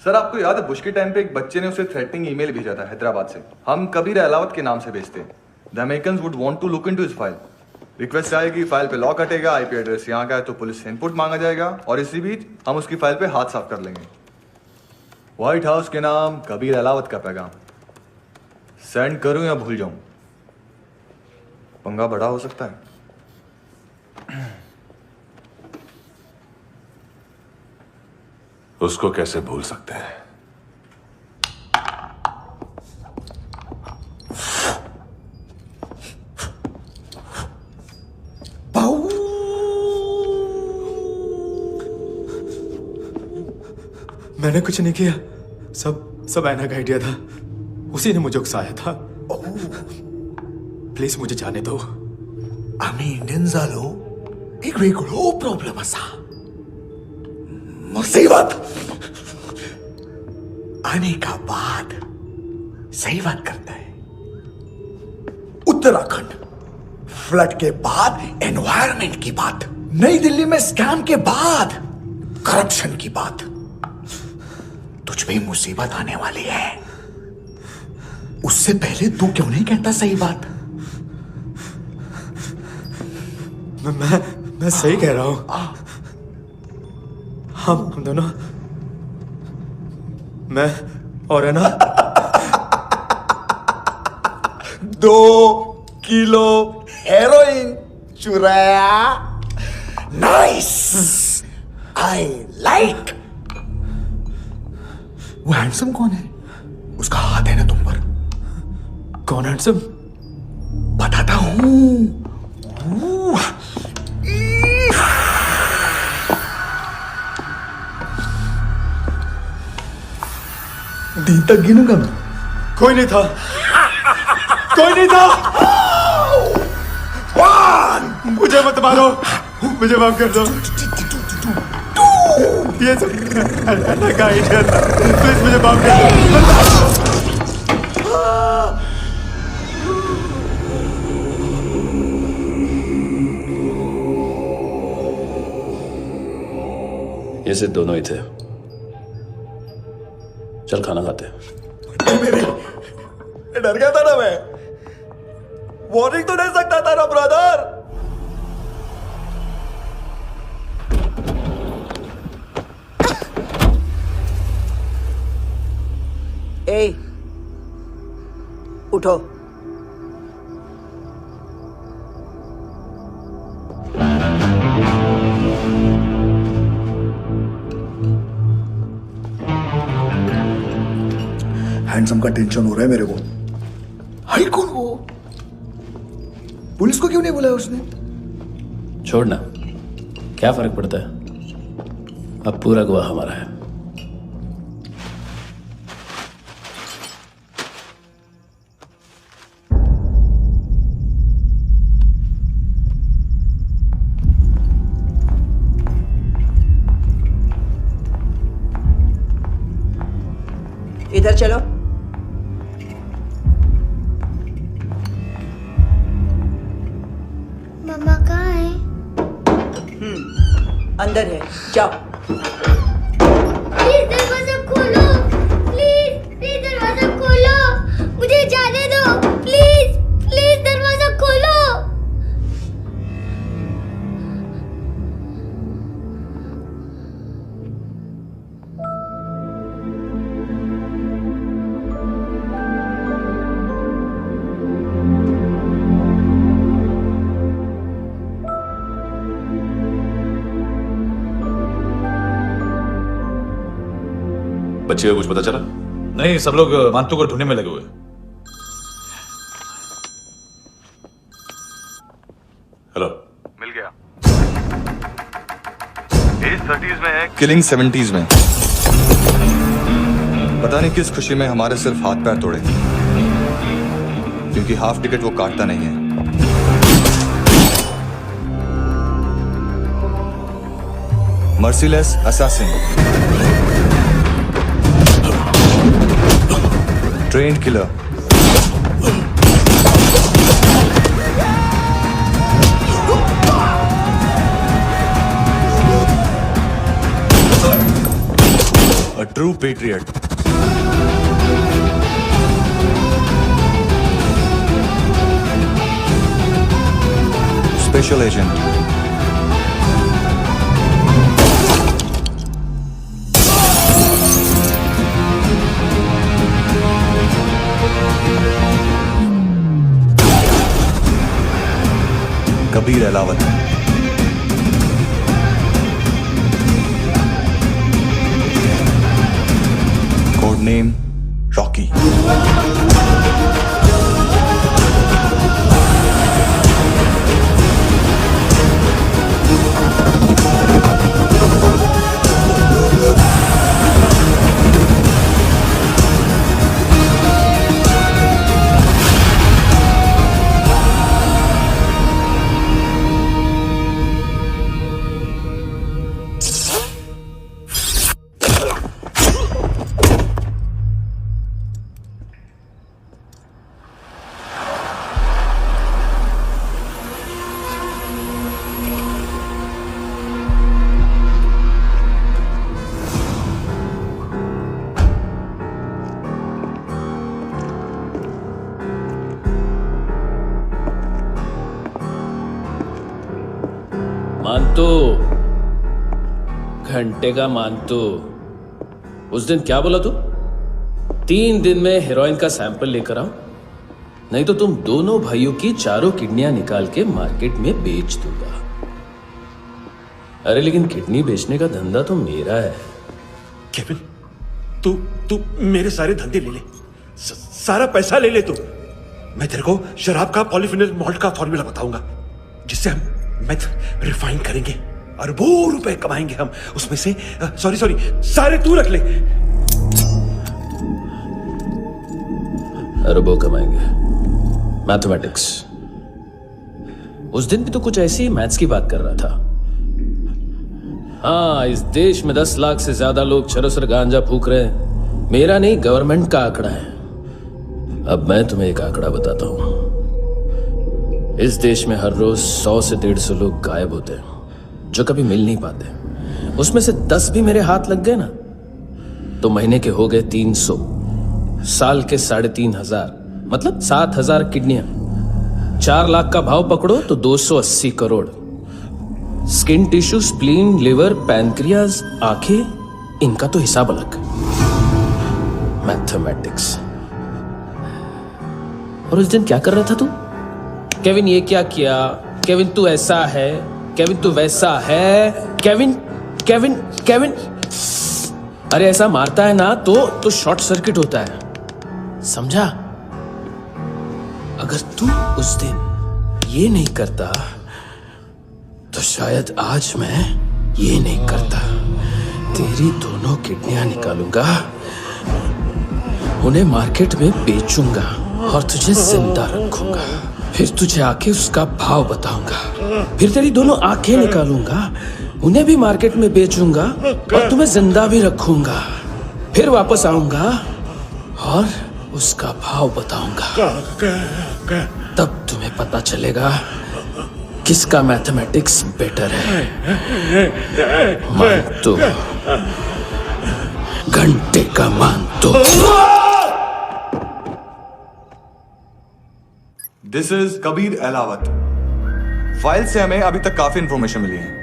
सर। आपको याद है बुश के टाइम पे एक बच्चे ने उसे थ्रेटनिंग ईमेल भेजा था हैदराबाद से। हम कबीर अलावत के नाम से भेजते हैं। The Americans would want to look into his file. Request आएगी, फाइल पे लॉक हटेगा, आईपी एड्रेस यहाँ का है तो पुलिस से इनपुट मांगा जाएगा और इसी बीच हम उसकी फाइल पे हाथ साफ कर लेंगे। व्हाइट हाउस के नाम कबीर अलावत का पैगाम। सेंड करूं या भूल जाऊं? पंगा बड़ा हो सकता है। उसको कैसे भूल सकते हैं? मैंने कुछ नहीं किया, सब ऐना का आइडिया था। उसी ने मुझे उकसाया था। प्लीज मुझे जाने दो। आम्ही इंडियन झालो एक वेगळो प्रॉब्लेम असा। मुसीबत आने का बाद सही बात करता है। उत्तराखंड फ्लड के बाद एनवायरनमेंट की बात, नई दिल्ली में स्कैम के बाद करप्शन की बात। तुझ पे मुसीबत आने वाली है, उससे पहले तू क्यों नहीं कहता सही बात? मैं सही कह रहा हूं। हम दोनों, मैं और है ना 2 किलो हेरोइन चुराया। Nice, I like. वो हैंडसम कौन है? उसका हाथ है ना तुम पर? कौन हैंडसम? बताता हूं। दिन तक गिनूंगा मैं। कोई नहीं था, कोई नहीं था। मुझे मत मारो, मुझे माफ कर दो। ये सब ऐना का आइडिया था। प्लीज मुझे माफ कर दो। ये सिर्फ दोनों ही थे। चल खाना खाते हैं। डर गया था ना मैं। वार्निंग तो दे सकता था ना ब्रदर। ए, उठो। हैंडसम का टेंशन हो रहा है मेरे को। हाई कौन वो? पुलिस को क्यों नहीं बुलाया उसने? छोड़ना, क्या फर्क पड़ता है? अब पूरा गवाह हमारा है। इधर चलो। मम्मा कहाँ है? अंदर है, जाओ। प्लीज दरवाजा खोलो, प्लीज दरवाजा खोलो, मुझे जाने दो। प्लीज दरवाजा खोलो। बच्चे को कुछ पता चला? नहीं, सब लोग मांतू को ढूंढने में लगे हुए। हेलो, मिल गया। एज 30s में है, किलिंग 70s में। पता नहीं किस खुशी में हमारे सिर्फ हाथ पैर तोड़े, क्योंकि हाफ टिकट वो काटता नहीं है। Merciless assassin, trained killer, a true patriot. Special agent. Kabir Alawat. Code name Rocky. मानतो, घंटे का मानतो, उस दिन क्या बोला तू? 3 दिन में हेरोइन का सैंपल लेकर आओ, नहीं तो तुम दोनों भाइयों की चारों किडनियां निकाल के मार्केट में बेच दूंगा। अरे लेकिन किडनी बेचने का धंधा तो मेरा है। केविन, तू मेरे सारे धंधे ले ले, सारा पैसा ले ले तू। मैं तेरे को शराब का पॉलीफिनल मॉल्ट का फॉर्मूला बताऊंगा, जिससे हम मेथ रिफाइन करेंगे, अरबों रुपए कमाएंगे हम उसमें से। सॉरी सारे तू रख ले। अरबों कमाएंगे, मैथमेटिक्स। उस दिन भी तो कुछ ऐसी मैथ्स की बात कर रहा था। हाँ, इस देश में 10 लाख से ज्यादा लोग चरस और गांजा फूक रहे हैं। मेरा नहीं, गवर्नमेंट का आंकड़ा है। अब मैं तुम्हें एक आंकड़ा बताता हूं। इस देश में हर रोज 100 से 150 लोग गायब होते हैं, जो कभी मिल नहीं पाते। उसमें से 10 भी मेरे हाथ लग गए ना, तो महीने के हो गए 300, साल के 3500, मतलब 7000 किडनियां। 4 लाख का भाव पकड़ो तो 280 crore. Skin tissue, spleen, liver, pancreas, आंखें, इनका तो हिसाब अलग। मैथमेटिक्स। और उस दिन क्या कर रहा था तू? केविन ये क्या किया, केविन तू ऐसा है, केविन तू वैसा है, केविन केविन केविन। अरे ऐसा मारता है ना तो शॉर्ट सर्किट होता है, समझा? अगर तू उस दिन ये नहीं करता तो शायद आज मैं ये नहीं करता। तेरी दोनों किडनियां निकालूंगा, उन्हें मार्केट में बेचूंगा और तुझे जिंदा रखूंगा। फिर तुझे आके उसका भाव बताऊंगा। फिर तेरी दोनों आंखें निकालूंगा, उन्हें भी मार्केट में बेचूंगा और तुम्हें जिंदा भी रखूंगा। फिर वापस आऊंगा और उसका भाव बताऊंगा। तब तुम्हें पता चलेगा किसका मैथमेटिक्स बेटर है। मानतो, घंटे का मानतो। This is Kabir Ahlawat. File से हमें अभी तक काफी इंफॉर्मेशन मिली है।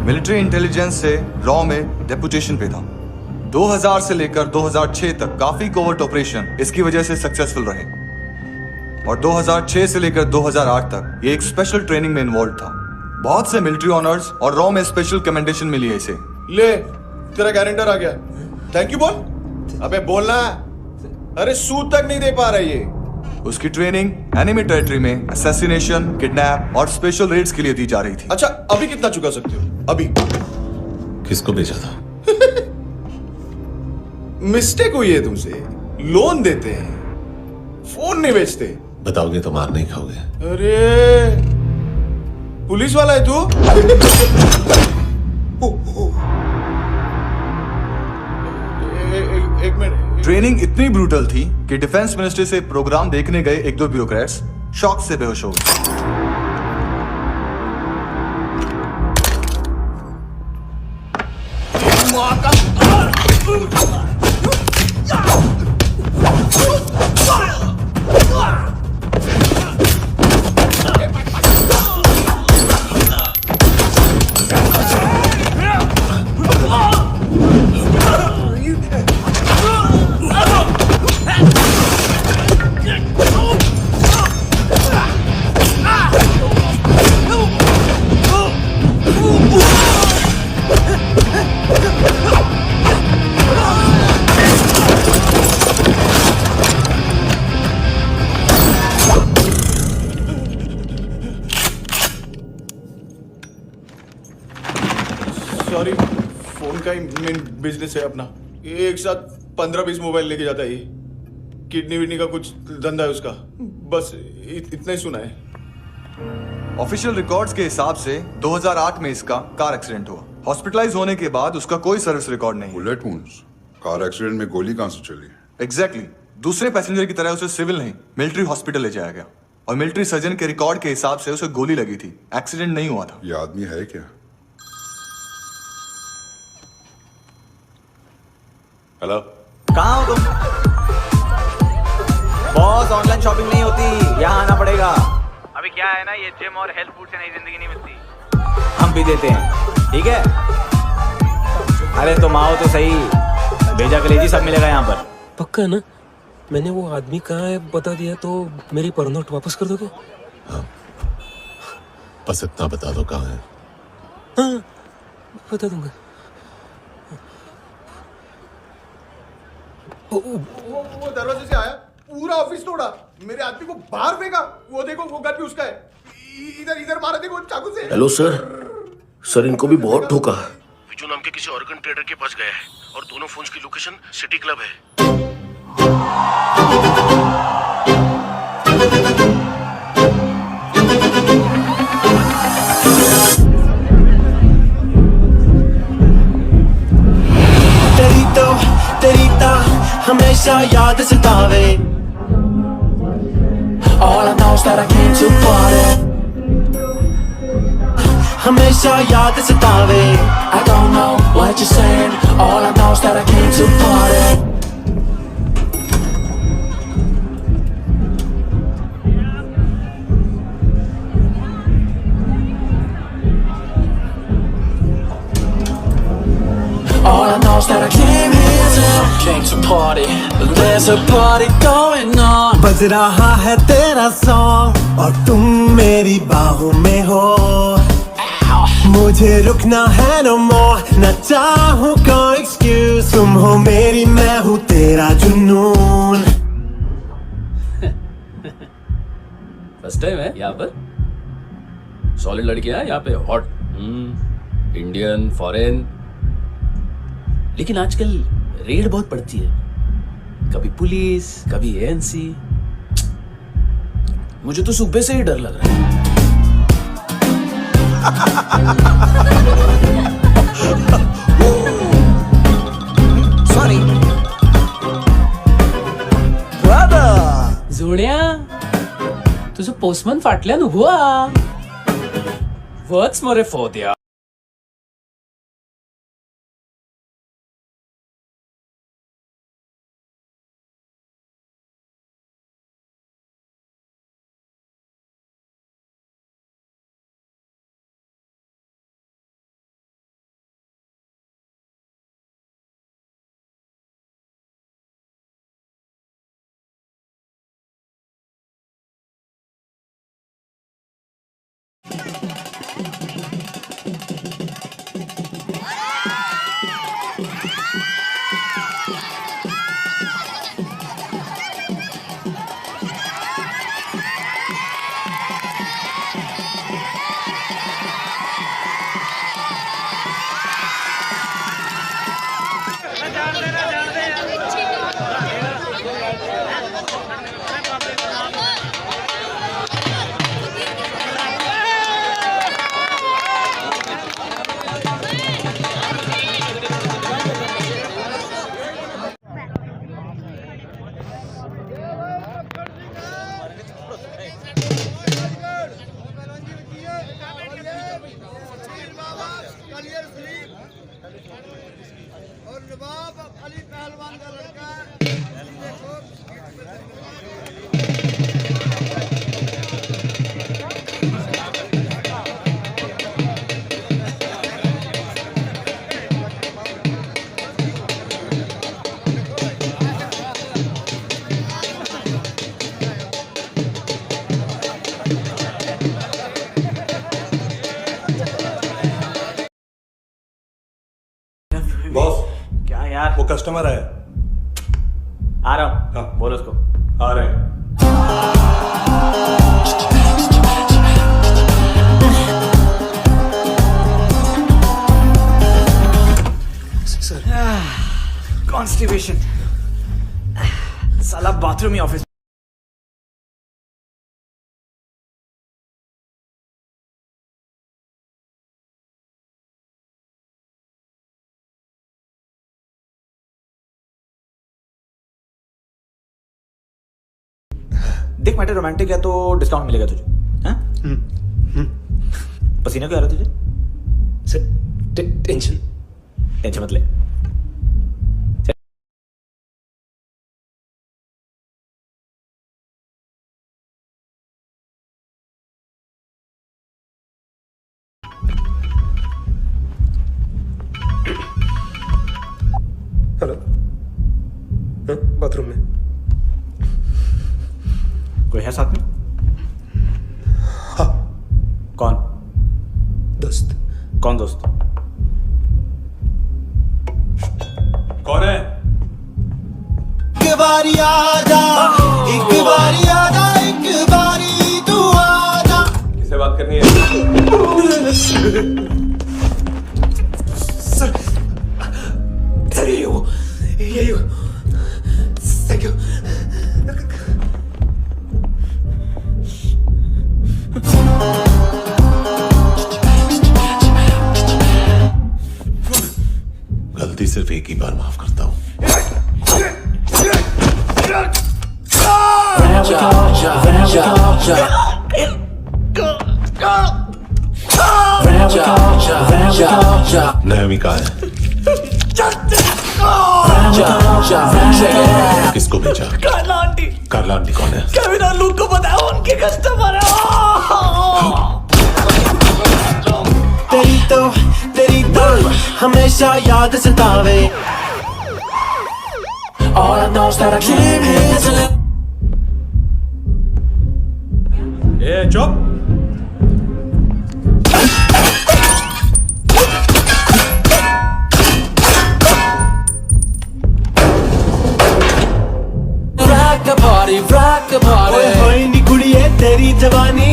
मिलिट्री इंटेलिजेंस से रॉ में डेपुटेशन पे था। 2000 से लेकर 2006 तक काफी कोवर्ट ऑपरेशन इसकी वजह से सक्सेसफुल रहे, और 2006 से लेकर 2008 तक ये एक स्पेशल ट्रेनिंग में इन्वॉल्व था। बहुत से मिलिट्री ऑनर्स और रॉ में स्पेशल कमेंडेशन मिली है इसे। ले, तेरा गारंटर आ गया। थैंक यू बोल। अबे बोलना। अरे सूद तक नहीं दे पा रहा ये। उसकी ट्रेनिंग एनिमी टेरिटरी में असैसिनेशन, किडनैप और स्पेशल रेड्स के लिए दी जा रही थी। अच्छा, अभी कितना चुका सकते हो? अभी किसको भेजा था? मिस्टेक हुई है तुमसे। लोन देते हैं, फोन नहीं बेचते। बताओगे तो मार नहीं खाओगे। अरे पुलिस वाला है तू? एक मिनट। ट्रेनिंग इतनी ब्रूटल थी कि डिफेंस मिनिस्ट्री से प्रोग्राम देखने गए एक दो ब्यूरोक्रेट्स शॉक से बेहोश हो गए। सॉरी, फोन का ही मेन बिजनेस है अपना। एक साथ 15-20 मोबाइल लेके जाता है ये। किडनी विडनी का कुछ धंधा है उसका। बस इतना ही सुना है। ऑफिशियल रिकॉर्ड्स के हिसाब से 2008 में इसका कार एक्सीडेंट हुआ। हॉस्पिटलाइज होने के बाद उसका कोई सर्विस रिकॉर्ड नहीं। Bullet wounds? कार एक्सीडेंट में गोली कहां से चली? एग्जैक्टली। दूसरे पैसेंजर की तरह उसे सिविल नहीं, मिलिट्री हॉस्पिटल ले जाया गया और मिलिट्री सर्जन के रिकॉर्ड के हिसाब से उसे गोली लगी थी। एक्सीडेंट नहीं हुआ था। ये आदमी है क्या? हेलो, कहाँ हो तुम? बॉस, ऑनलाइन शॉपिंग नहीं होती, यहाँ आना पड़ेगा। अभी क्या है ना, ये जिम और हेल्थ फूड से नई जिंदगी नहीं मिलती। हम भी देते हैं, ठीक है? अरे तुम आओ तो सही, भेजा कलेजी सब मिलेगा यहाँ पर। पक्का ना? मैंने वो आदमी कहाँ है बता दिया तो मेरी परनोट वापस कर दोगे? हाँ, बस इतना बता दो कहाँ है। हाँ, बता दूंगा। वो दरवाजे से आया, पूरा ऑफिस तोड़ा, मेरे आदमी को बाहर फेंका। वो देखो, वो गन भी उसका है। इधर इधर मारा, देखो चाकू से। हेलो सर, इनको भी बहुत ठोका। विजू नाम के किसी ऑर्गन ट्रेडर के पास गया है और दोनों फोन्स की लोकेशन सिटी क्लब है। तेरी तो हमेशा याद सतावे। All I know is that I came to party। हमेशा याद सतावे। I don't know what you're saying। All I know is that I came to party। All I know is that I came here to party। There's a party going on। बज रहा है तेरा सॉन्ग और तुम मेरी बाहों में हो। मुझे रुकना है no more, न चाहूँ कोई excuse। तुम हो मेरी, मैं हूँ तेरा जुनून। फर्स्ट टाइम है यहाँ पर। सॉलिड लड़कियां हैं यहाँ पे, हॉट इंडियन, फॉरेन। लेकिन आजकल रेड बहुत पड़ती है, कभी पुलिस, कभी एएनसी। मुझे तो सुबह से ही डर लग रहा है। सॉरी जोड्या, तुझं पोस्टमन फाटल्यान उभो हा। वच मरे फोद्या। बॉस क्या यार? वो कस्टमर है। आ रहा हूँ। हाँ, बोलो उसको। आ रहे हैं। सर कॉन्स्टिपेशन, साला बाथरूम ही ऑफिस। देख मैटर रोमांटिक है तो डिस्काउंट मिलेगा तुझे। हाँ? पसीना क्यों आ रहा है तुझे? सर टेंशन मत ले। हेलो, बाथरूम में कोई है साथ में? हाँ। कौन? दोस्त। कौन दोस्त? कौन है? एक बारी आजा, एक बारी आजा, एक बारी तू आजा। किससे बात करनी है? सर यही हो। Thank you. गलती सिर्फ एक ही बार माफ करता हूं। नायोमी कहाँ है? किसको भेजा? कार्ला आंटी। कार्ला आंटी कौन है? केविन और लूक को बताया, उनके कस्टमर है। तेरी तो हमेशा याद सतावे। All I know is that I came here to live. ए चुप। rock the party. ओए होए नी कुड़िए तेरी जवानी।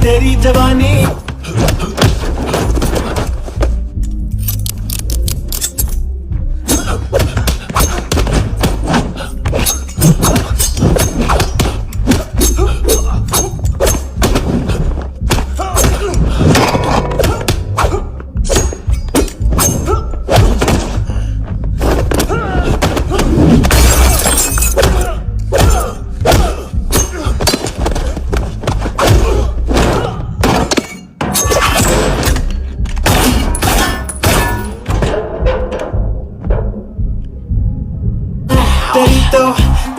तेरी जवानी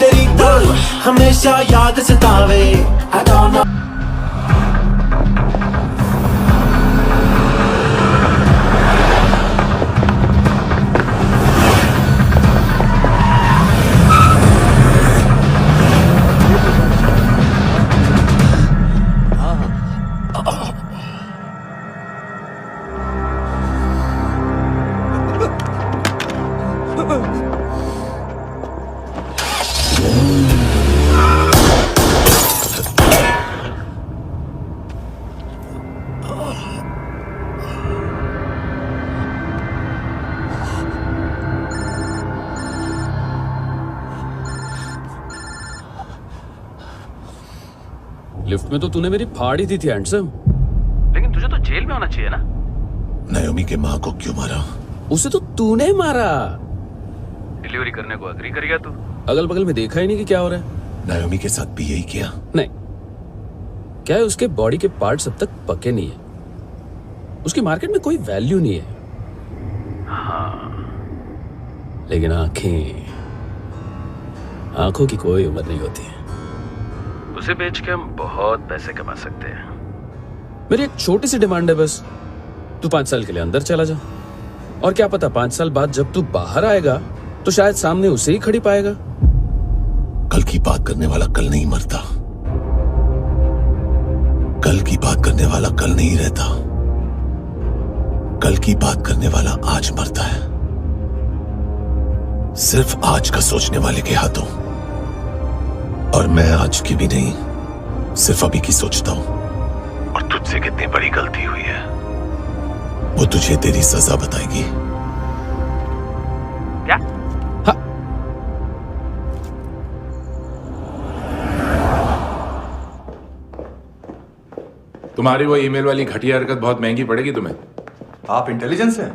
तेरी तो हमेशा याद सतावे। I don't know. लिफ्ट में तो तूने मेरी फाड़ ही दी थी हैंडसम। लेकिन तुझे तो जेल में होना चाहिए ना। नायोमी के माँ को क्यों मारा? उसे तो तूने मारा। डिलीवरी करने को अग्री कर गया तू। अगल बगल में देखा ही नहीं कि क्या हो रहा है। नायोमी के साथ भी यही किया? नहीं, क्या है उसके बॉडी के पार्ट्स अब तक पके नहीं है, उसकी मार्केट में कोई वैल्यू नहीं है। हाँ, लेकिन आंखों की कोई उम्र नहीं होती है। उसे बेच के हम बहुत पैसे कमा सकते हैं। मेरी एक छोटी सी डिमांड है बस, तू 5 साल के लिए अंदर चला जा, और क्या पता 5 साल बाद जब तू बाहर आएगा तो शायद सामने उसे ही खड़ी पाएगा। कल की बात करने वाला कल नहीं मरता, कल की बात करने वाला कल नहीं रहता, कल की बात करने वाला आज मरता है। सिर्फ आज का सोचने वाले के हाथों। और मैं आज की भी नहीं, सिर्फ अभी की सोचता हूं। और तुझसे कितनी बड़ी गलती हुई है वो तुझे तेरी सजा बताएगी। क्या? हाँ। तुम्हारी वो ईमेल वाली घटिया हरकत बहुत महंगी पड़ेगी तुम्हें। आप इंटेलिजेंस हैं?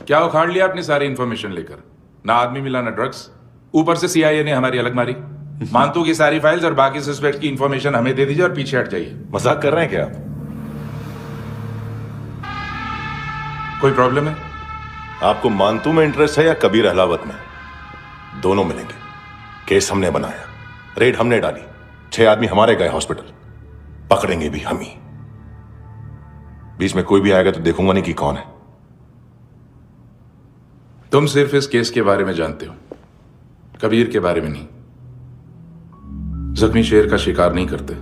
क्या उखाड़ लिया अपनी सारी इंफॉर्मेशन लेकर? ना आदमी मिला ना ड्रग्स, ऊपर से CIA ने हमारी अलग मारी। मानतू की सारी फाइल्स और बाकी सस्पेक्ट की इंफॉर्मेशन हमें दे दीजिए और पीछे हट जाइए। मजाक कर रहे हैं क्या आप? कोई प्रॉब्लम है? आपको मानतू में इंटरेस्ट है या कबीर अहलावत में? दोनों मिलेंगे। केस हमने बनाया, रेड हमने डाली, 6 आदमी हमारे गए हॉस्पिटल, पकड़ेंगे भी हम ही। बीच में कोई भी आएगा तो देखूंगा नहीं कि कौन है। तुम सिर्फ इस केस के बारे में जानते हो, कबीर के बारे में नहीं। जख्मी शेर का शिकार नहीं करते।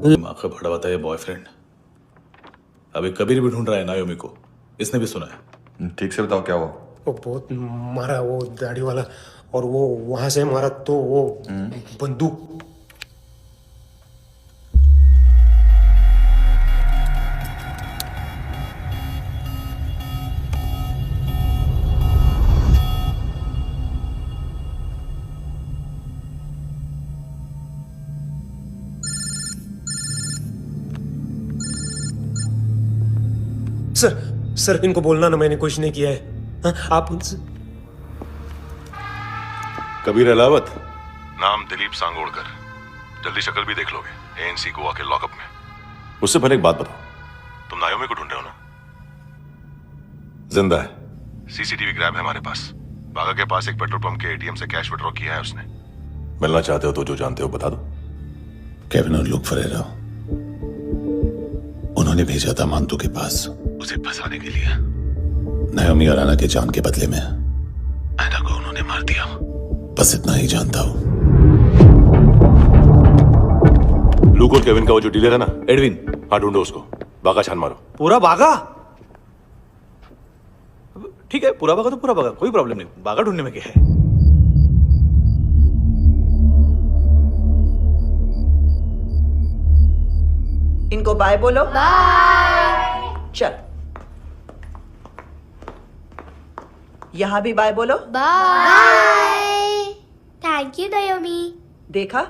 दिमाग का भड़ा बताया बॉयफ्रेंड। अभी कबीर भी ढूंढ रहा है नायोमी को, इसने भी सुना है। ठीक से बताओ क्या हुआ? वो बहुत मारा वो दाढ़ी वाला, और वो वहां से मारा तो वो बंदूक। सर इनको बोलना ना मैंने कुछ नहीं किया है। हाँ, आप उनसे। कबीर अहलावत, नाम दिलीप सांगोड़कर। जल्दी शक्ल भी देख लोगे, ANC गोवा के लॉकअप में। मुझसे पहले एक बात बताओ, तुम नायोमी को ढूंढ रहे हो ना? जिंदा है, CCTV ग्रैब है हमारे पास। बागा के पास एक पेट्रोल पंप के ATM से कैश विड्रॉ किया है उसने। मिलना चाहते हो तो जो जानते हो बता दो। केविन और लुक फरेरा, उन्होंने भेजा था मानतू के पास उसे फंसाने के लिए। नायोमी और आना के जान के बदले में आना को उन्होंने मार दिया। बस इतना ही जानता हूं। लूक और केविन का वो जो डीलर है ना, एडविन, हाँ ढूंढो उसको। बागा छान मारो। पूरा बागा? ठीक है, पूरा बागा तो पूरा बागा, कोई प्रॉब्लम नहीं। बागा ढूंढने में क्या है? इनको बाय बोलो। बाय। चल, यहां भी बाय बोलो। बाय। Thank you नायोमी। देखा,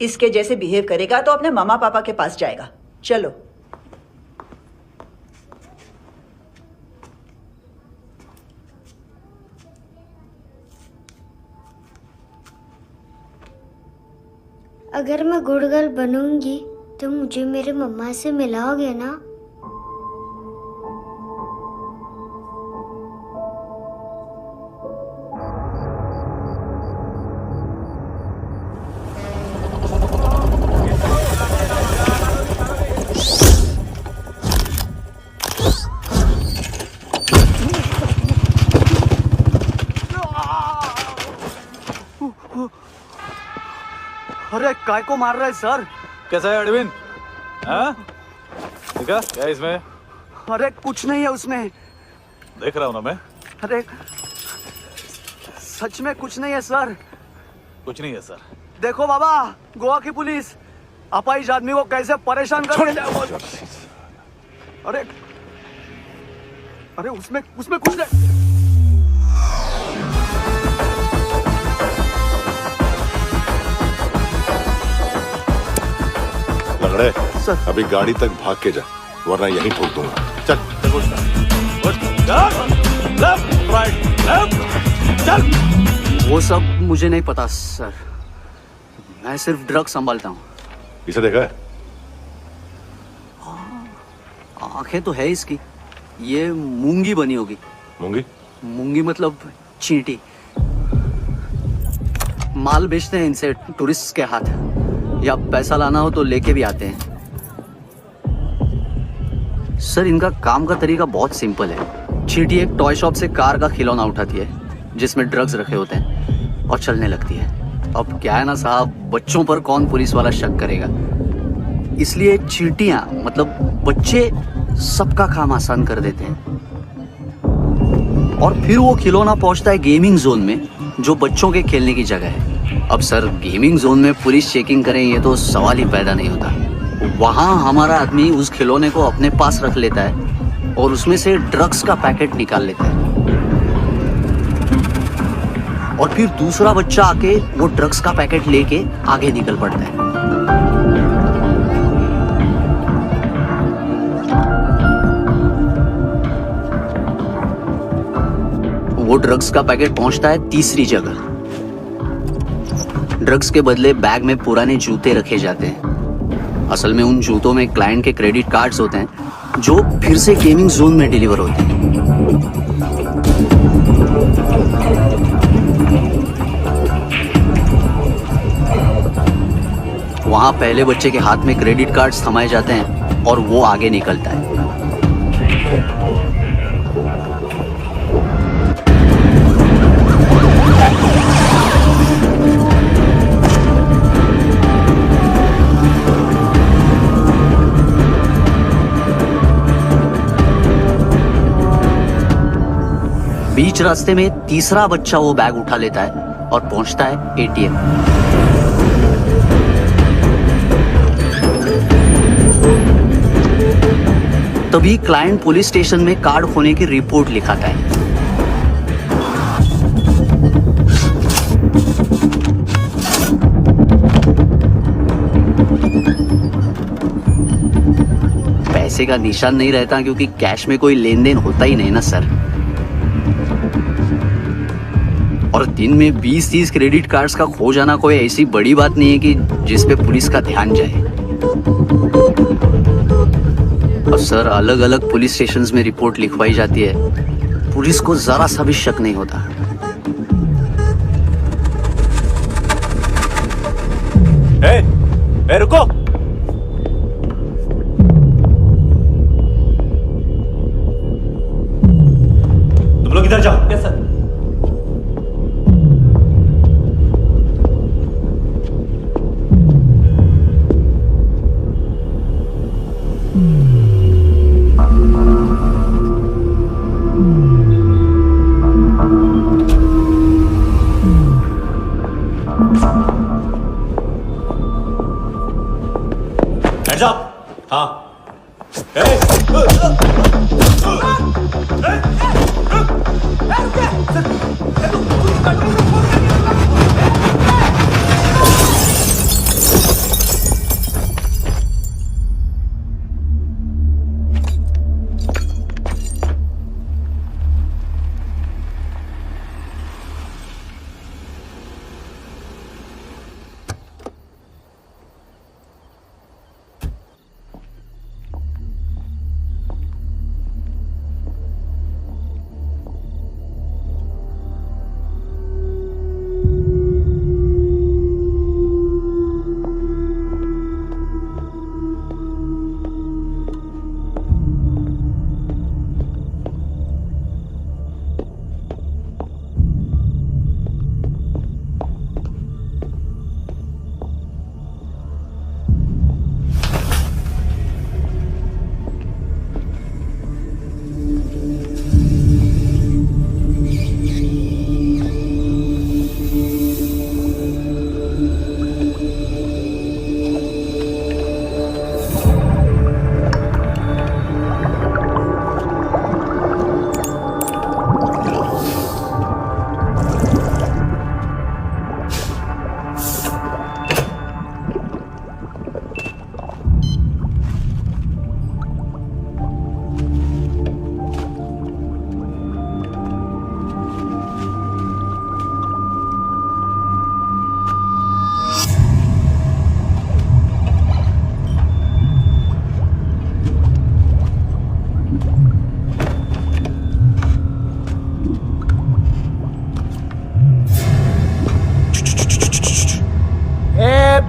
इसके जैसे बिहेव करेगा तो अपने मामा पापा के पास जाएगा। चलो। अगर मैं गुड गर्ल बनूंगी तो मुझे मेरे मम्मा से मिलाओगे ना? अरे काय को मार रहा है सर? कैसा है अरविंद? हाँ? देखा क्या है इसमें? अरे कुछ नहीं है उसमें। देख रहा हूँ ना मैं। अरे सच में कुछ नहीं है सर। कुछ नहीं है सर। देखो बाबा, गोवा की पुलिस अपाहिज आदमी को कैसे परेशान कर रही है। अरे अरे उसमें कुछ नहीं। लंगड़े, अभी गाड़ी तक भाग के जा, वरना यहीं ठोक दूंगा। चल। वो सब मुझे नहीं पता सर, मैं सिर्फ ड्रग संभालता हूँ। इसे देखा है? आंखें तो है इसकी, ये मूंगी बनी होगी। मूंगी? मूंगी मतलब चींटी। माल बेचते हैं इनसे टूरिस्ट के हाथ, या पैसा लाना हो तो लेके भी आते हैं। सर इनका काम का तरीका बहुत सिंपल है। चींटी एक टॉय शॉप से कार का खिलौना उठाती है जिसमें ड्रग्स रखे होते हैं और चलने लगती है। अब क्या है ना साहब, बच्चों पर कौन पुलिस वाला शक करेगा, इसलिए चींटियां मतलब बच्चे सबका काम आसान कर देते हैं। और फिर वो खिलौना पहुंचता है गेमिंग जोन में, जो बच्चों के खेलने की जगह है। अब सर गेमिंग जोन में पुलिस चेकिंग करें ये तो सवाल ही पैदा नहीं होता। वहां हमारा आदमी उस खिलौने को अपने पास रख लेता है और उसमें से ड्रग्स का पैकेट निकाल लेता है, और फिर दूसरा बच्चा आके वो ड्रग्स का पैकेट लेके आगे निकल पड़ता है। वो ड्रग्स का पैकेट पहुंचता है तीसरी जगह। ड्रग्स के बदले बैग में पुराने जूते रखे जाते हैं। असल में उन जूतों में क्लाइंट के क्रेडिट कार्ड्स होते हैं जो फिर से गेमिंग जोन में डिलीवर होते हैं। वहां पहले बच्चे के हाथ में क्रेडिट कार्ड्स थमाए जाते हैं और वो आगे निकलता है। बीच रास्ते में तीसरा बच्चा वो बैग उठा लेता है और पहुंचता है एटीएम। तभी क्लाइंट पुलिस स्टेशन में कार्ड खोने की रिपोर्ट लिखाता है। पैसे का निशान नहीं रहता क्योंकि कैश में कोई लेन देन होता ही नहीं ना सर। और दिन में 20-30 क्रेडिट कार्ड्स का खो जाना कोई ऐसी बड़ी बात नहीं है कि जिस पे पुलिस का ध्यान जाए। और सर अलग अलग पुलिस स्टेशंस में रिपोर्ट लिखवाई जाती है, पुलिस को जरा सा भी शक नहीं होता। ए, रुको। तुम लोग इधर जाओ। Yes sir. Hands up! हाँ।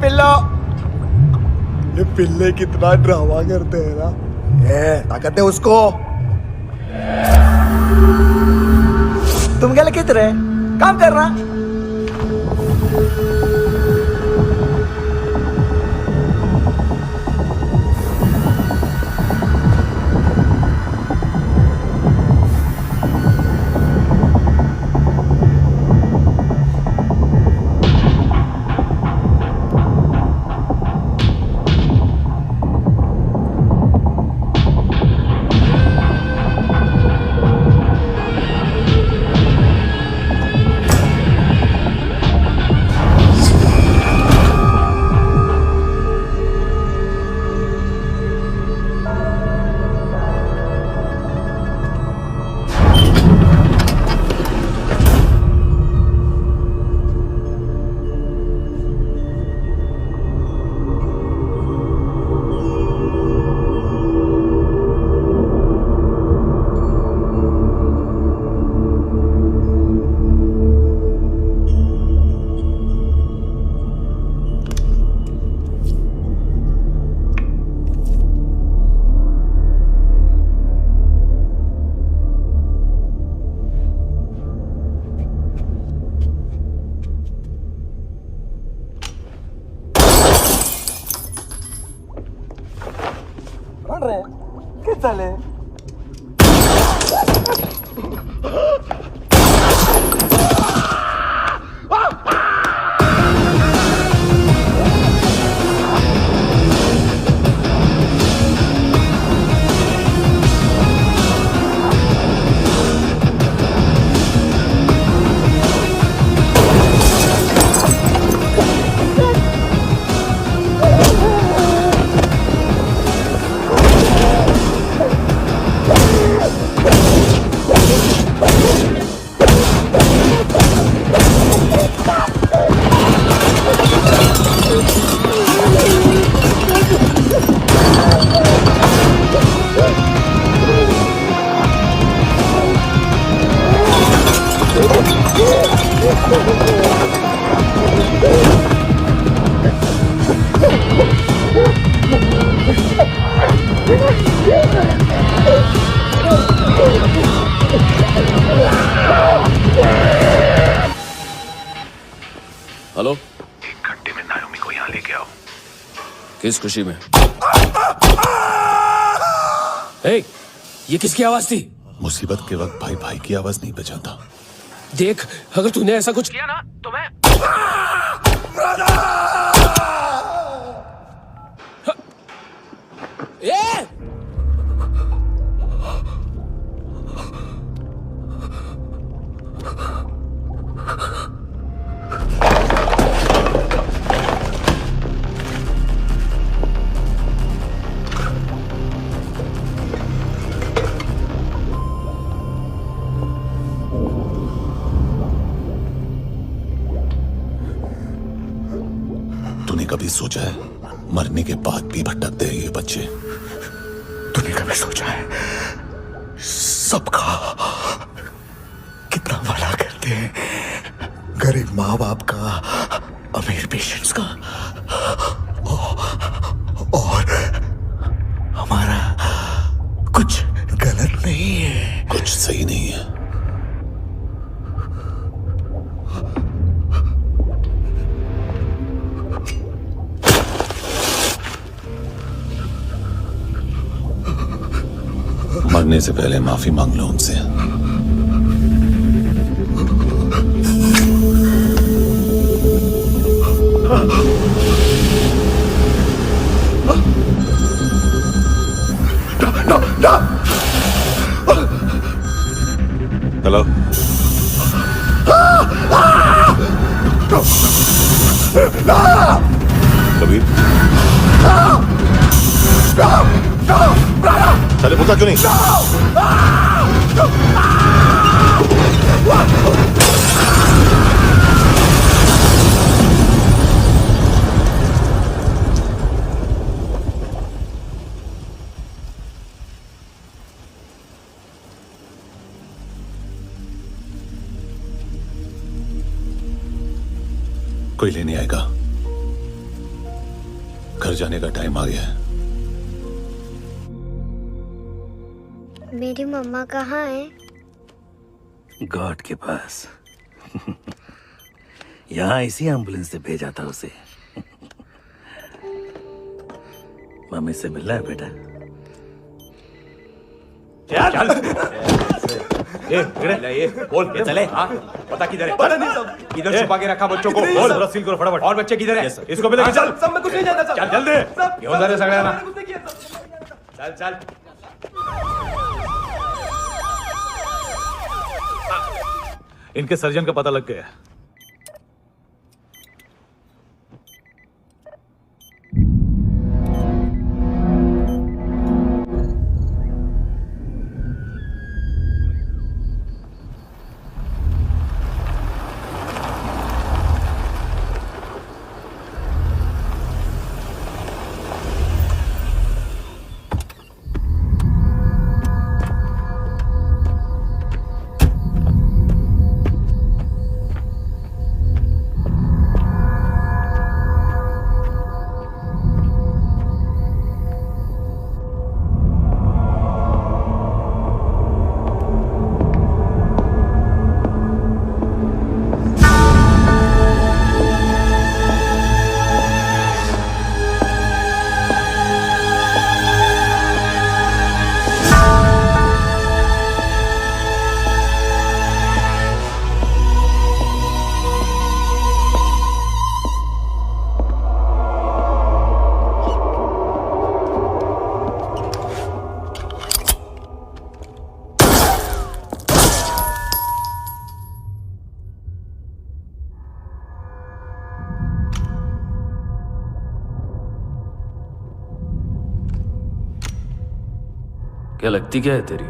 पिल्लो। ये पिल्ले कितना ड्रामा करते हैं ना। ताकत है उसको। तुम क्या लिखित रहे? काम कर रहा। हेलो, 1 घंटे में नायोमी को यहाँ लेके आओ। किस खुशी में? हे, ये किसकी आवाज थी? मुसीबत के वक्त भाई भाई की आवाज नहीं बचाता। देख, अगर तूने ऐसा कुछ किया ना तो मैं तूने कभी सोचा है मरने के बाद भी भटकते हैं ये बच्चे? तूने कभी सोचा है सबका कितना भला करते हैं? गरीब माँ बाप का, अमीर पेशेंट्स का, और हमारा कुछ गलत नहीं है, कुछ सही नहीं है। मरने से पहले माफी मांग लो उनसे। हेलो, कबीर, चले पूछा क्यों नहीं? कोई लेने आएगा? घर जाने का टाइम आ गया है। मेरी मम्मा कहाँ है? गॉड के पास। यहाँ इसी एम्बुलेंस से भेजा था उसे। मम्मी से मिलना है बेटा। चल ये बोल ये चले। हाँ पता किधर है? पता नहीं सब। इधर छुपा के रखा बच्चों को। बोल पूरा सील करो फटाफट। और बच्चे किधर है? इसको भी लेके चल। सब में कुछ नहीं जानता। चल जल्दी। घेऊन जा रे सगळ्यांना। चल चल। इनके सर्जन का पता लग गया। क्या लगती क्या है तेरी?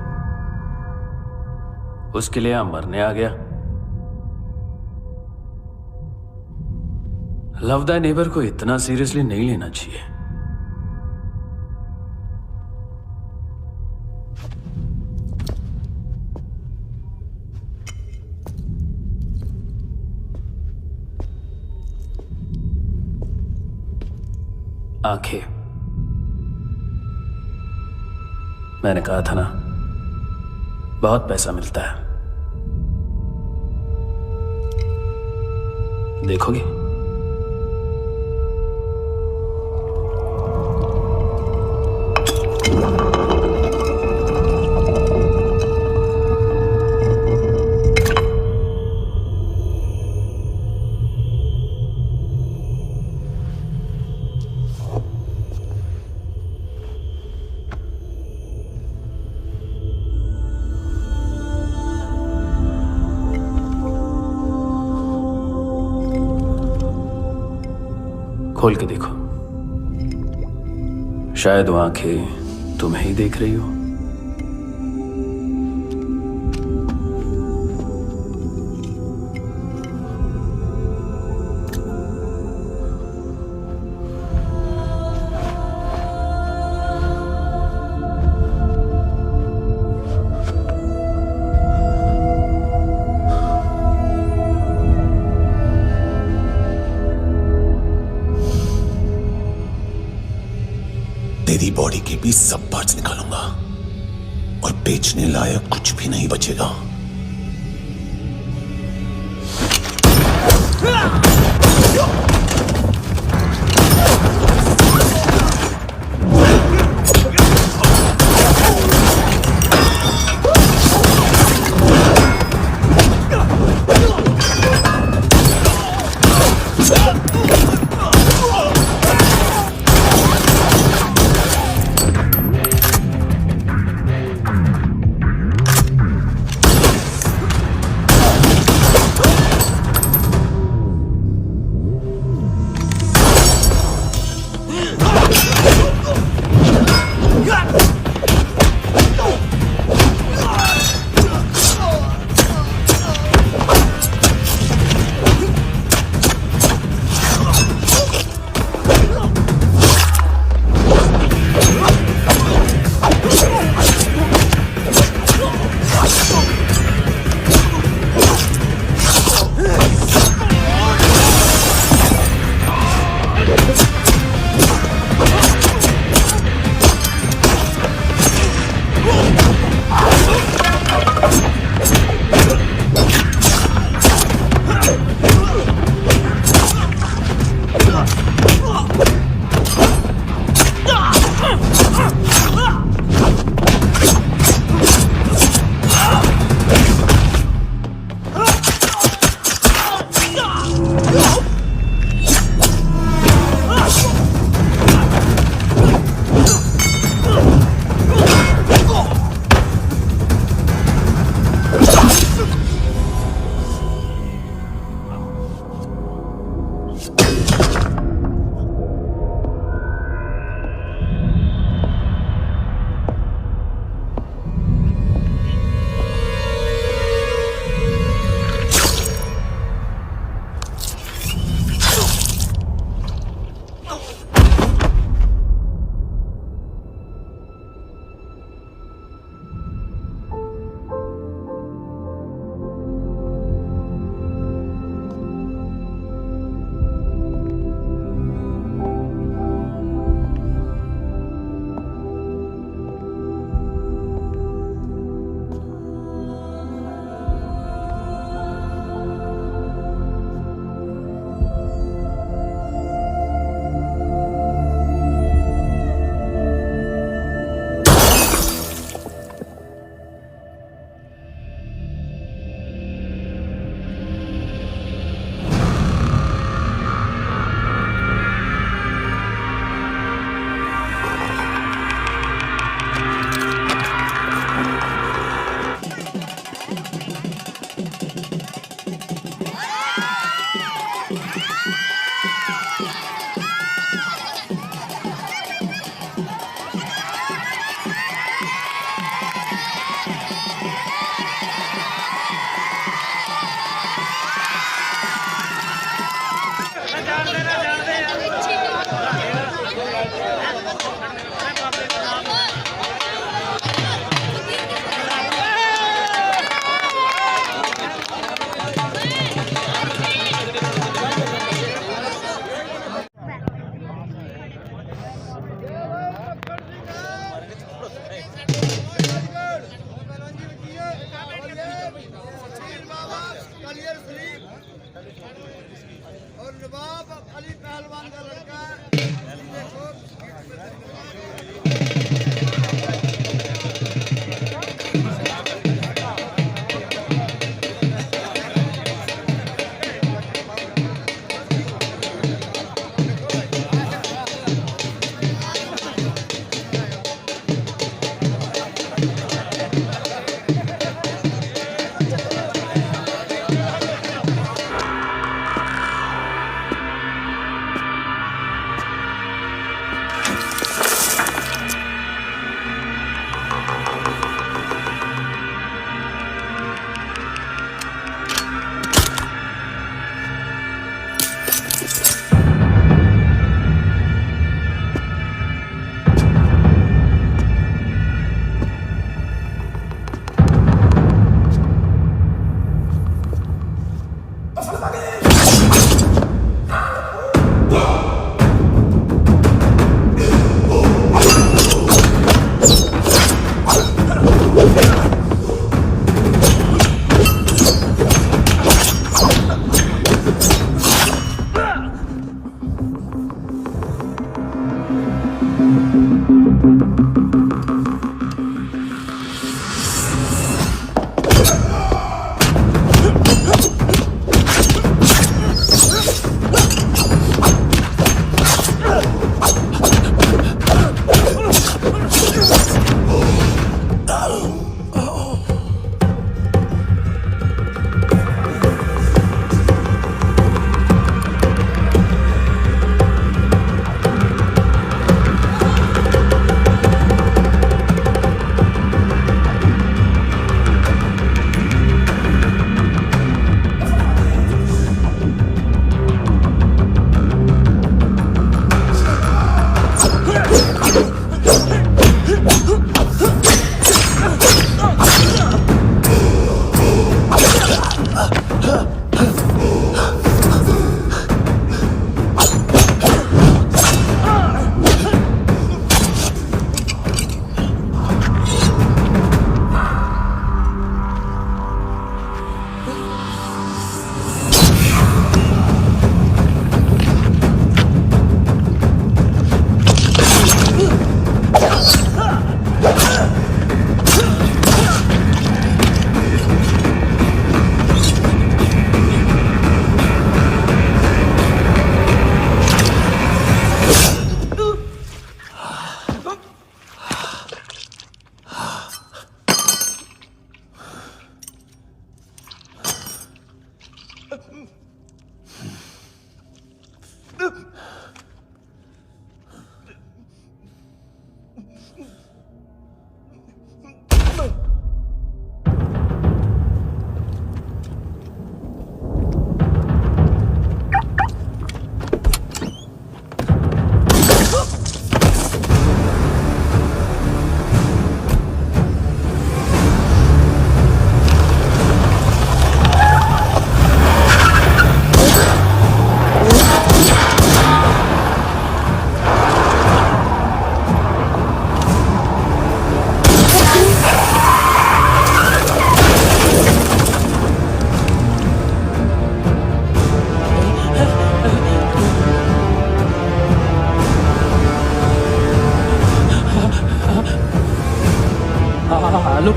उसके लिए यहां मरने आ गया? लव द नेबर को इतना सीरियसली नहीं लेना चाहिए। आंखें, मैंने कहा था ना, बहुत पैसा मिलता है। देखोगे? खोल के देखो, शायद वो आंखें तुम्हें ही देख रही हो। तेरी बॉडी के भी सब पार्ट्स निकालूंगा और बेचने लायक कुछ भी नहीं बचेगा।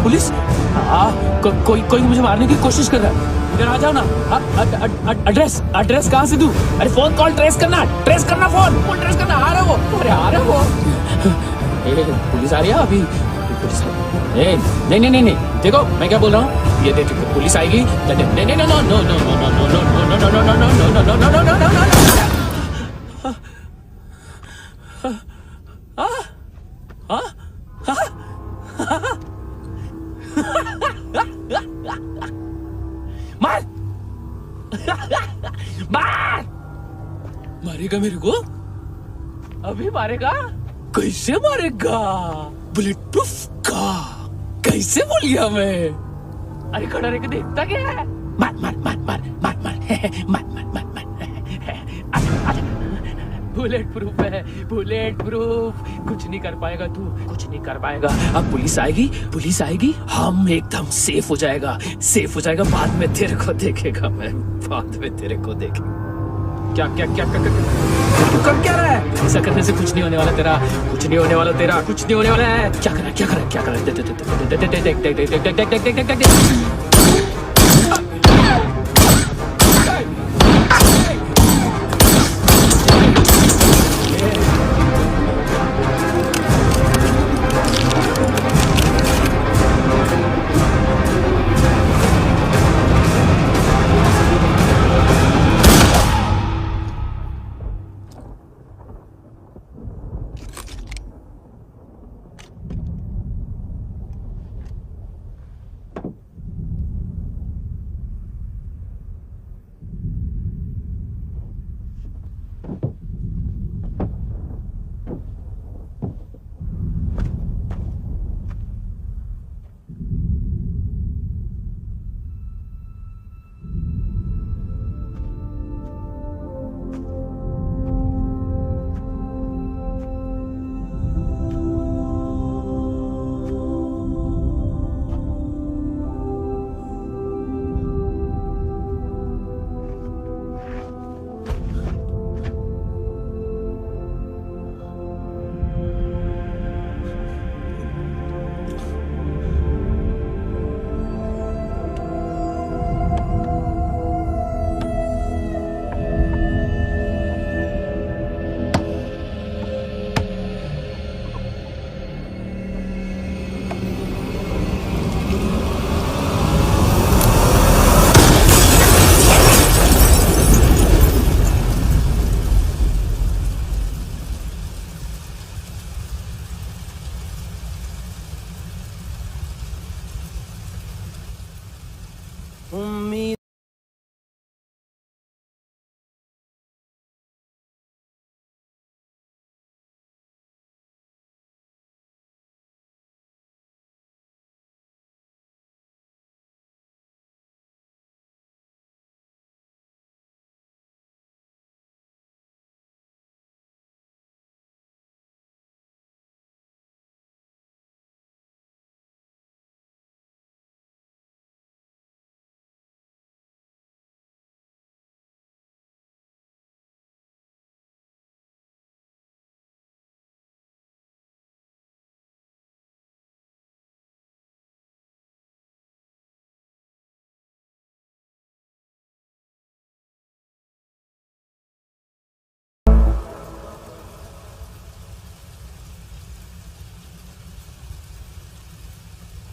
पुलिस कोई मुझे मारने की कोशिश कर रहा है। इधर आ जाओ ना। एड्रेस कहाँ से दूं? अरे फोन कॉल ट्रेस करना फोन ट्रेस करना। आ रहा वो, अरे आ रहा वो। पुलिस आ रही है अभी। पुलिस नहीं देखो मैं क्या बोल रहा हूँ। ये देखो पुलिस आएगी। नहीं मार मारेगा मेरे को? अभी मारेगा? कैसे मारेगा? बुलेट प्रूफ का कैसे बोल गया मैं? अरे खड़ा रह के देखता क्या है? मार मार मार मार मार मार मार मार मार मार बुलेट प्रूफ है, बुलेट प्रूफ। कुछ नहीं कर पाएगा तू, कुछ नहीं कर पाएगा। अब पुलिस आएगी, हम एकदम सेफ हो जाएगा। बाद में तेरे को देखेगा मैं, बाद में तेरे को देखेगा। क्या क्या क्या क्या तू कर क्या रहा है? ऐसा करने से कुछ नहीं होने वाला तेरा, कुछ नहीं होने वाला है। क्या कर रहा है?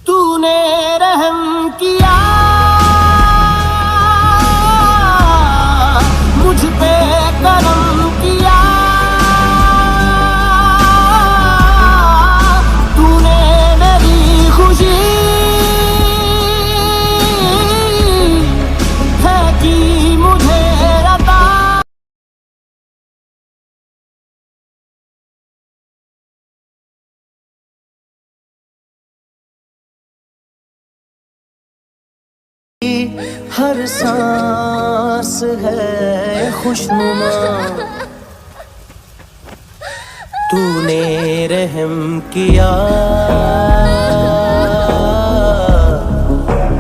तूने रहम किया मुझ पे, करम किया। तूने मेरी खुशी है कि मुझे अता। हर सांस है खुशनुमा, तूने रहम किया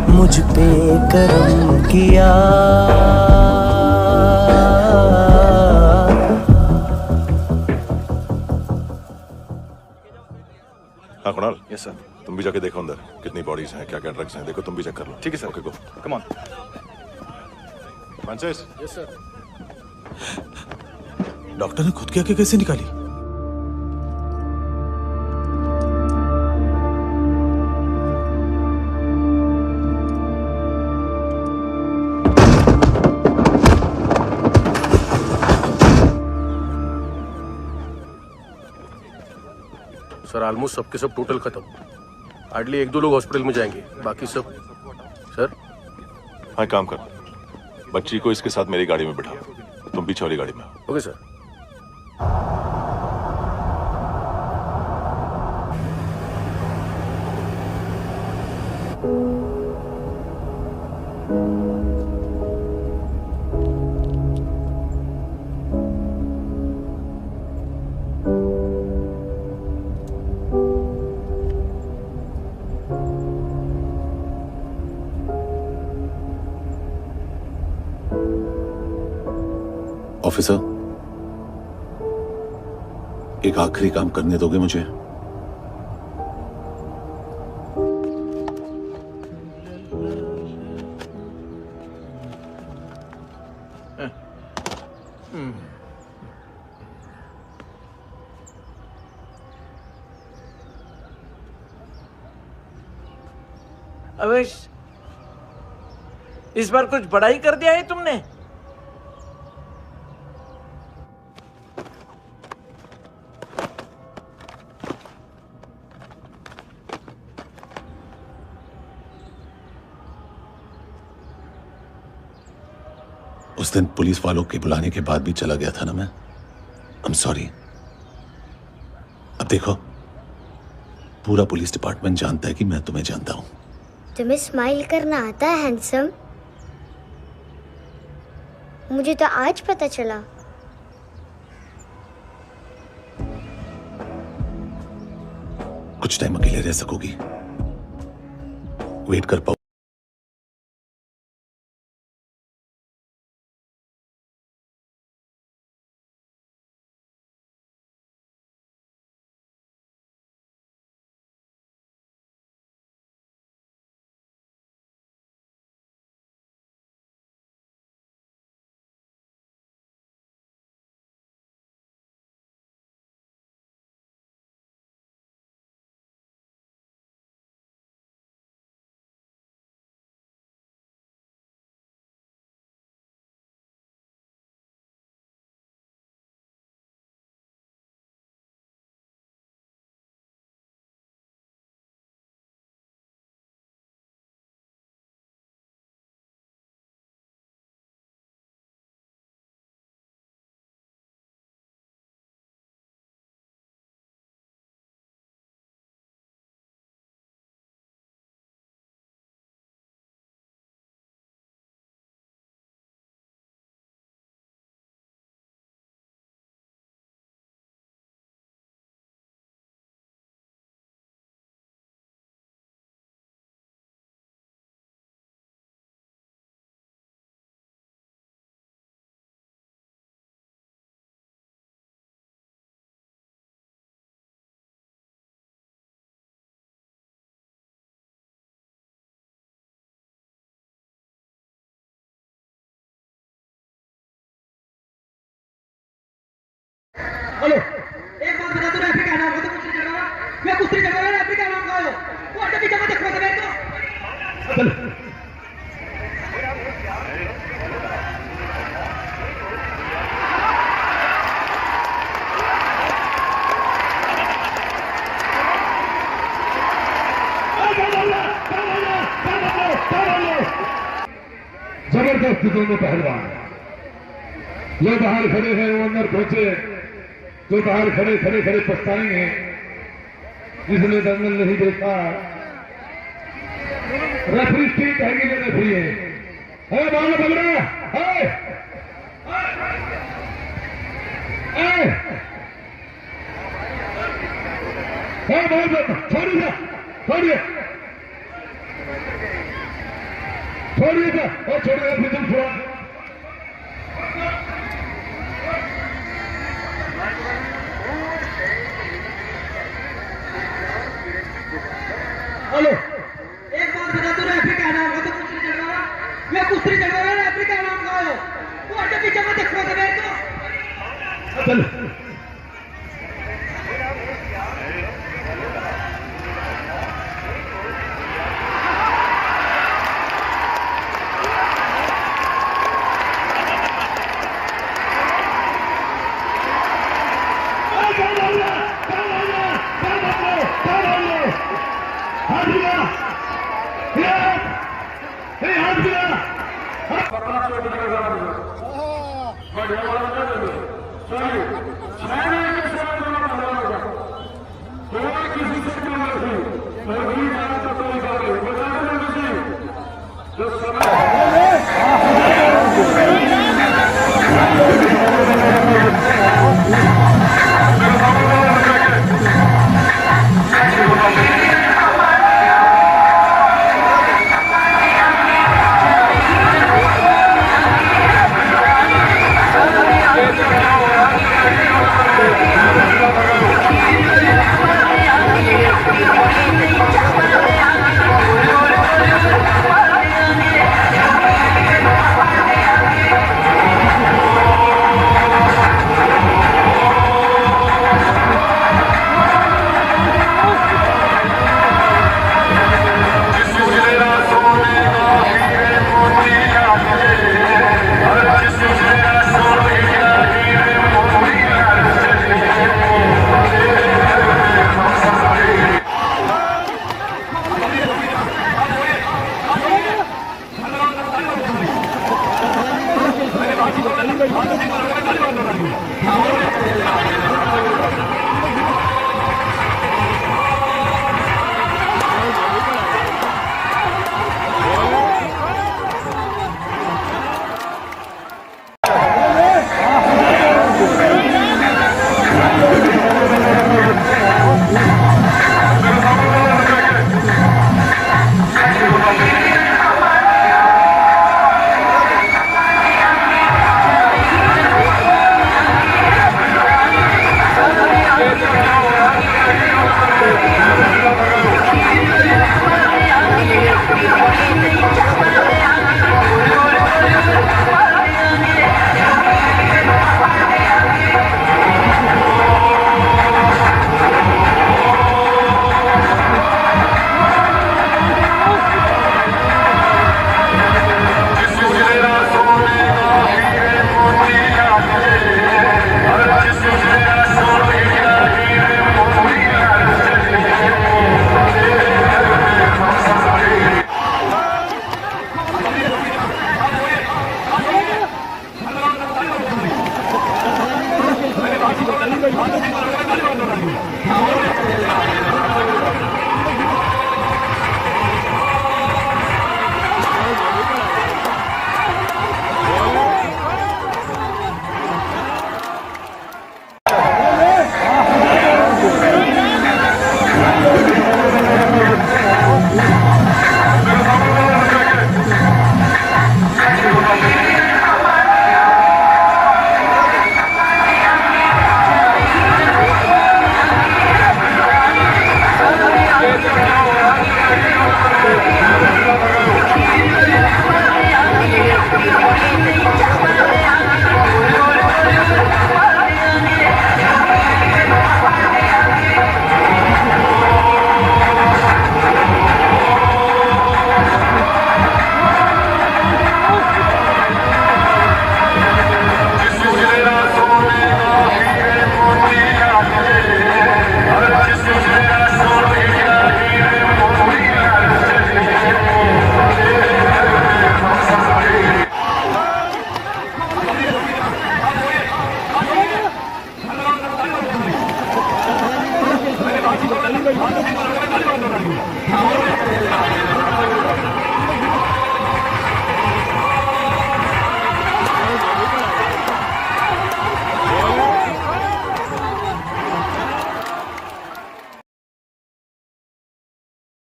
मुझ पे, करम किया। हाँ कुणाल, यस सर। तुम भी जाके देखो अंदर कितनी बॉडीज हैं, क्या क्या ड्रग्स हैं, देखो तुम भी चेक कर लो। ठीक है sir. Okay go. Come on. Francis. Yes sir. Doctor ने खुद की आंखें कैसे निकाली? सर ऑलमोस्ट सबके सब टोटल खत्म। हार्डली 1-2 लोग हॉस्पिटल में जाएंगे, बाकी सब। सर हाँ काम कर, बच्ची को इसके साथ मेरी गाड़ी में बिठा, तुम पीछे वाली गाड़ी में। Okay sir. ऑफिसर, एक आखिरी काम करने दोगे मुझे? अवेश, इस बार कुछ बड़ा ही कर दिया है तुमने। उस दिन पुलिस वालों के बुलाने के बाद भी चला गया था ना मैं। I am sorry. अब देखो, पूरा पुलिस डिपार्टमेंट जानता है कि मैं तुम्हें जानता हूं। तुम्हें स्माइल करना आता है हैंडसम? मुझे तो आज पता चला। कुछ टाइम अकेले रह सकोगी? वेट कर पाओ? हेलो, एक बात बता दो, रैफरी का नाम हो तो कुछ नहीं कर रहा। मैं कुछ नहीं कर रहा, रैफरी का नाम का हो। वो अड्डे की जगह देखो मेरे को। चलो। जबरदस्त दोनों पहलवान जो बाहर खड़े हैं वो अंदर पहुंचे, जो बाहर खड़े खड़े खड़े पछताएंगे। जिसने दंगल नहीं देखा, रेफरी स्ट्रीट है कि रेफरी है बाला बग रहा है। छोड़िए छोड़िए छोड़िए और छोड़िए फिर तुम छोड़ा। चल Thank you.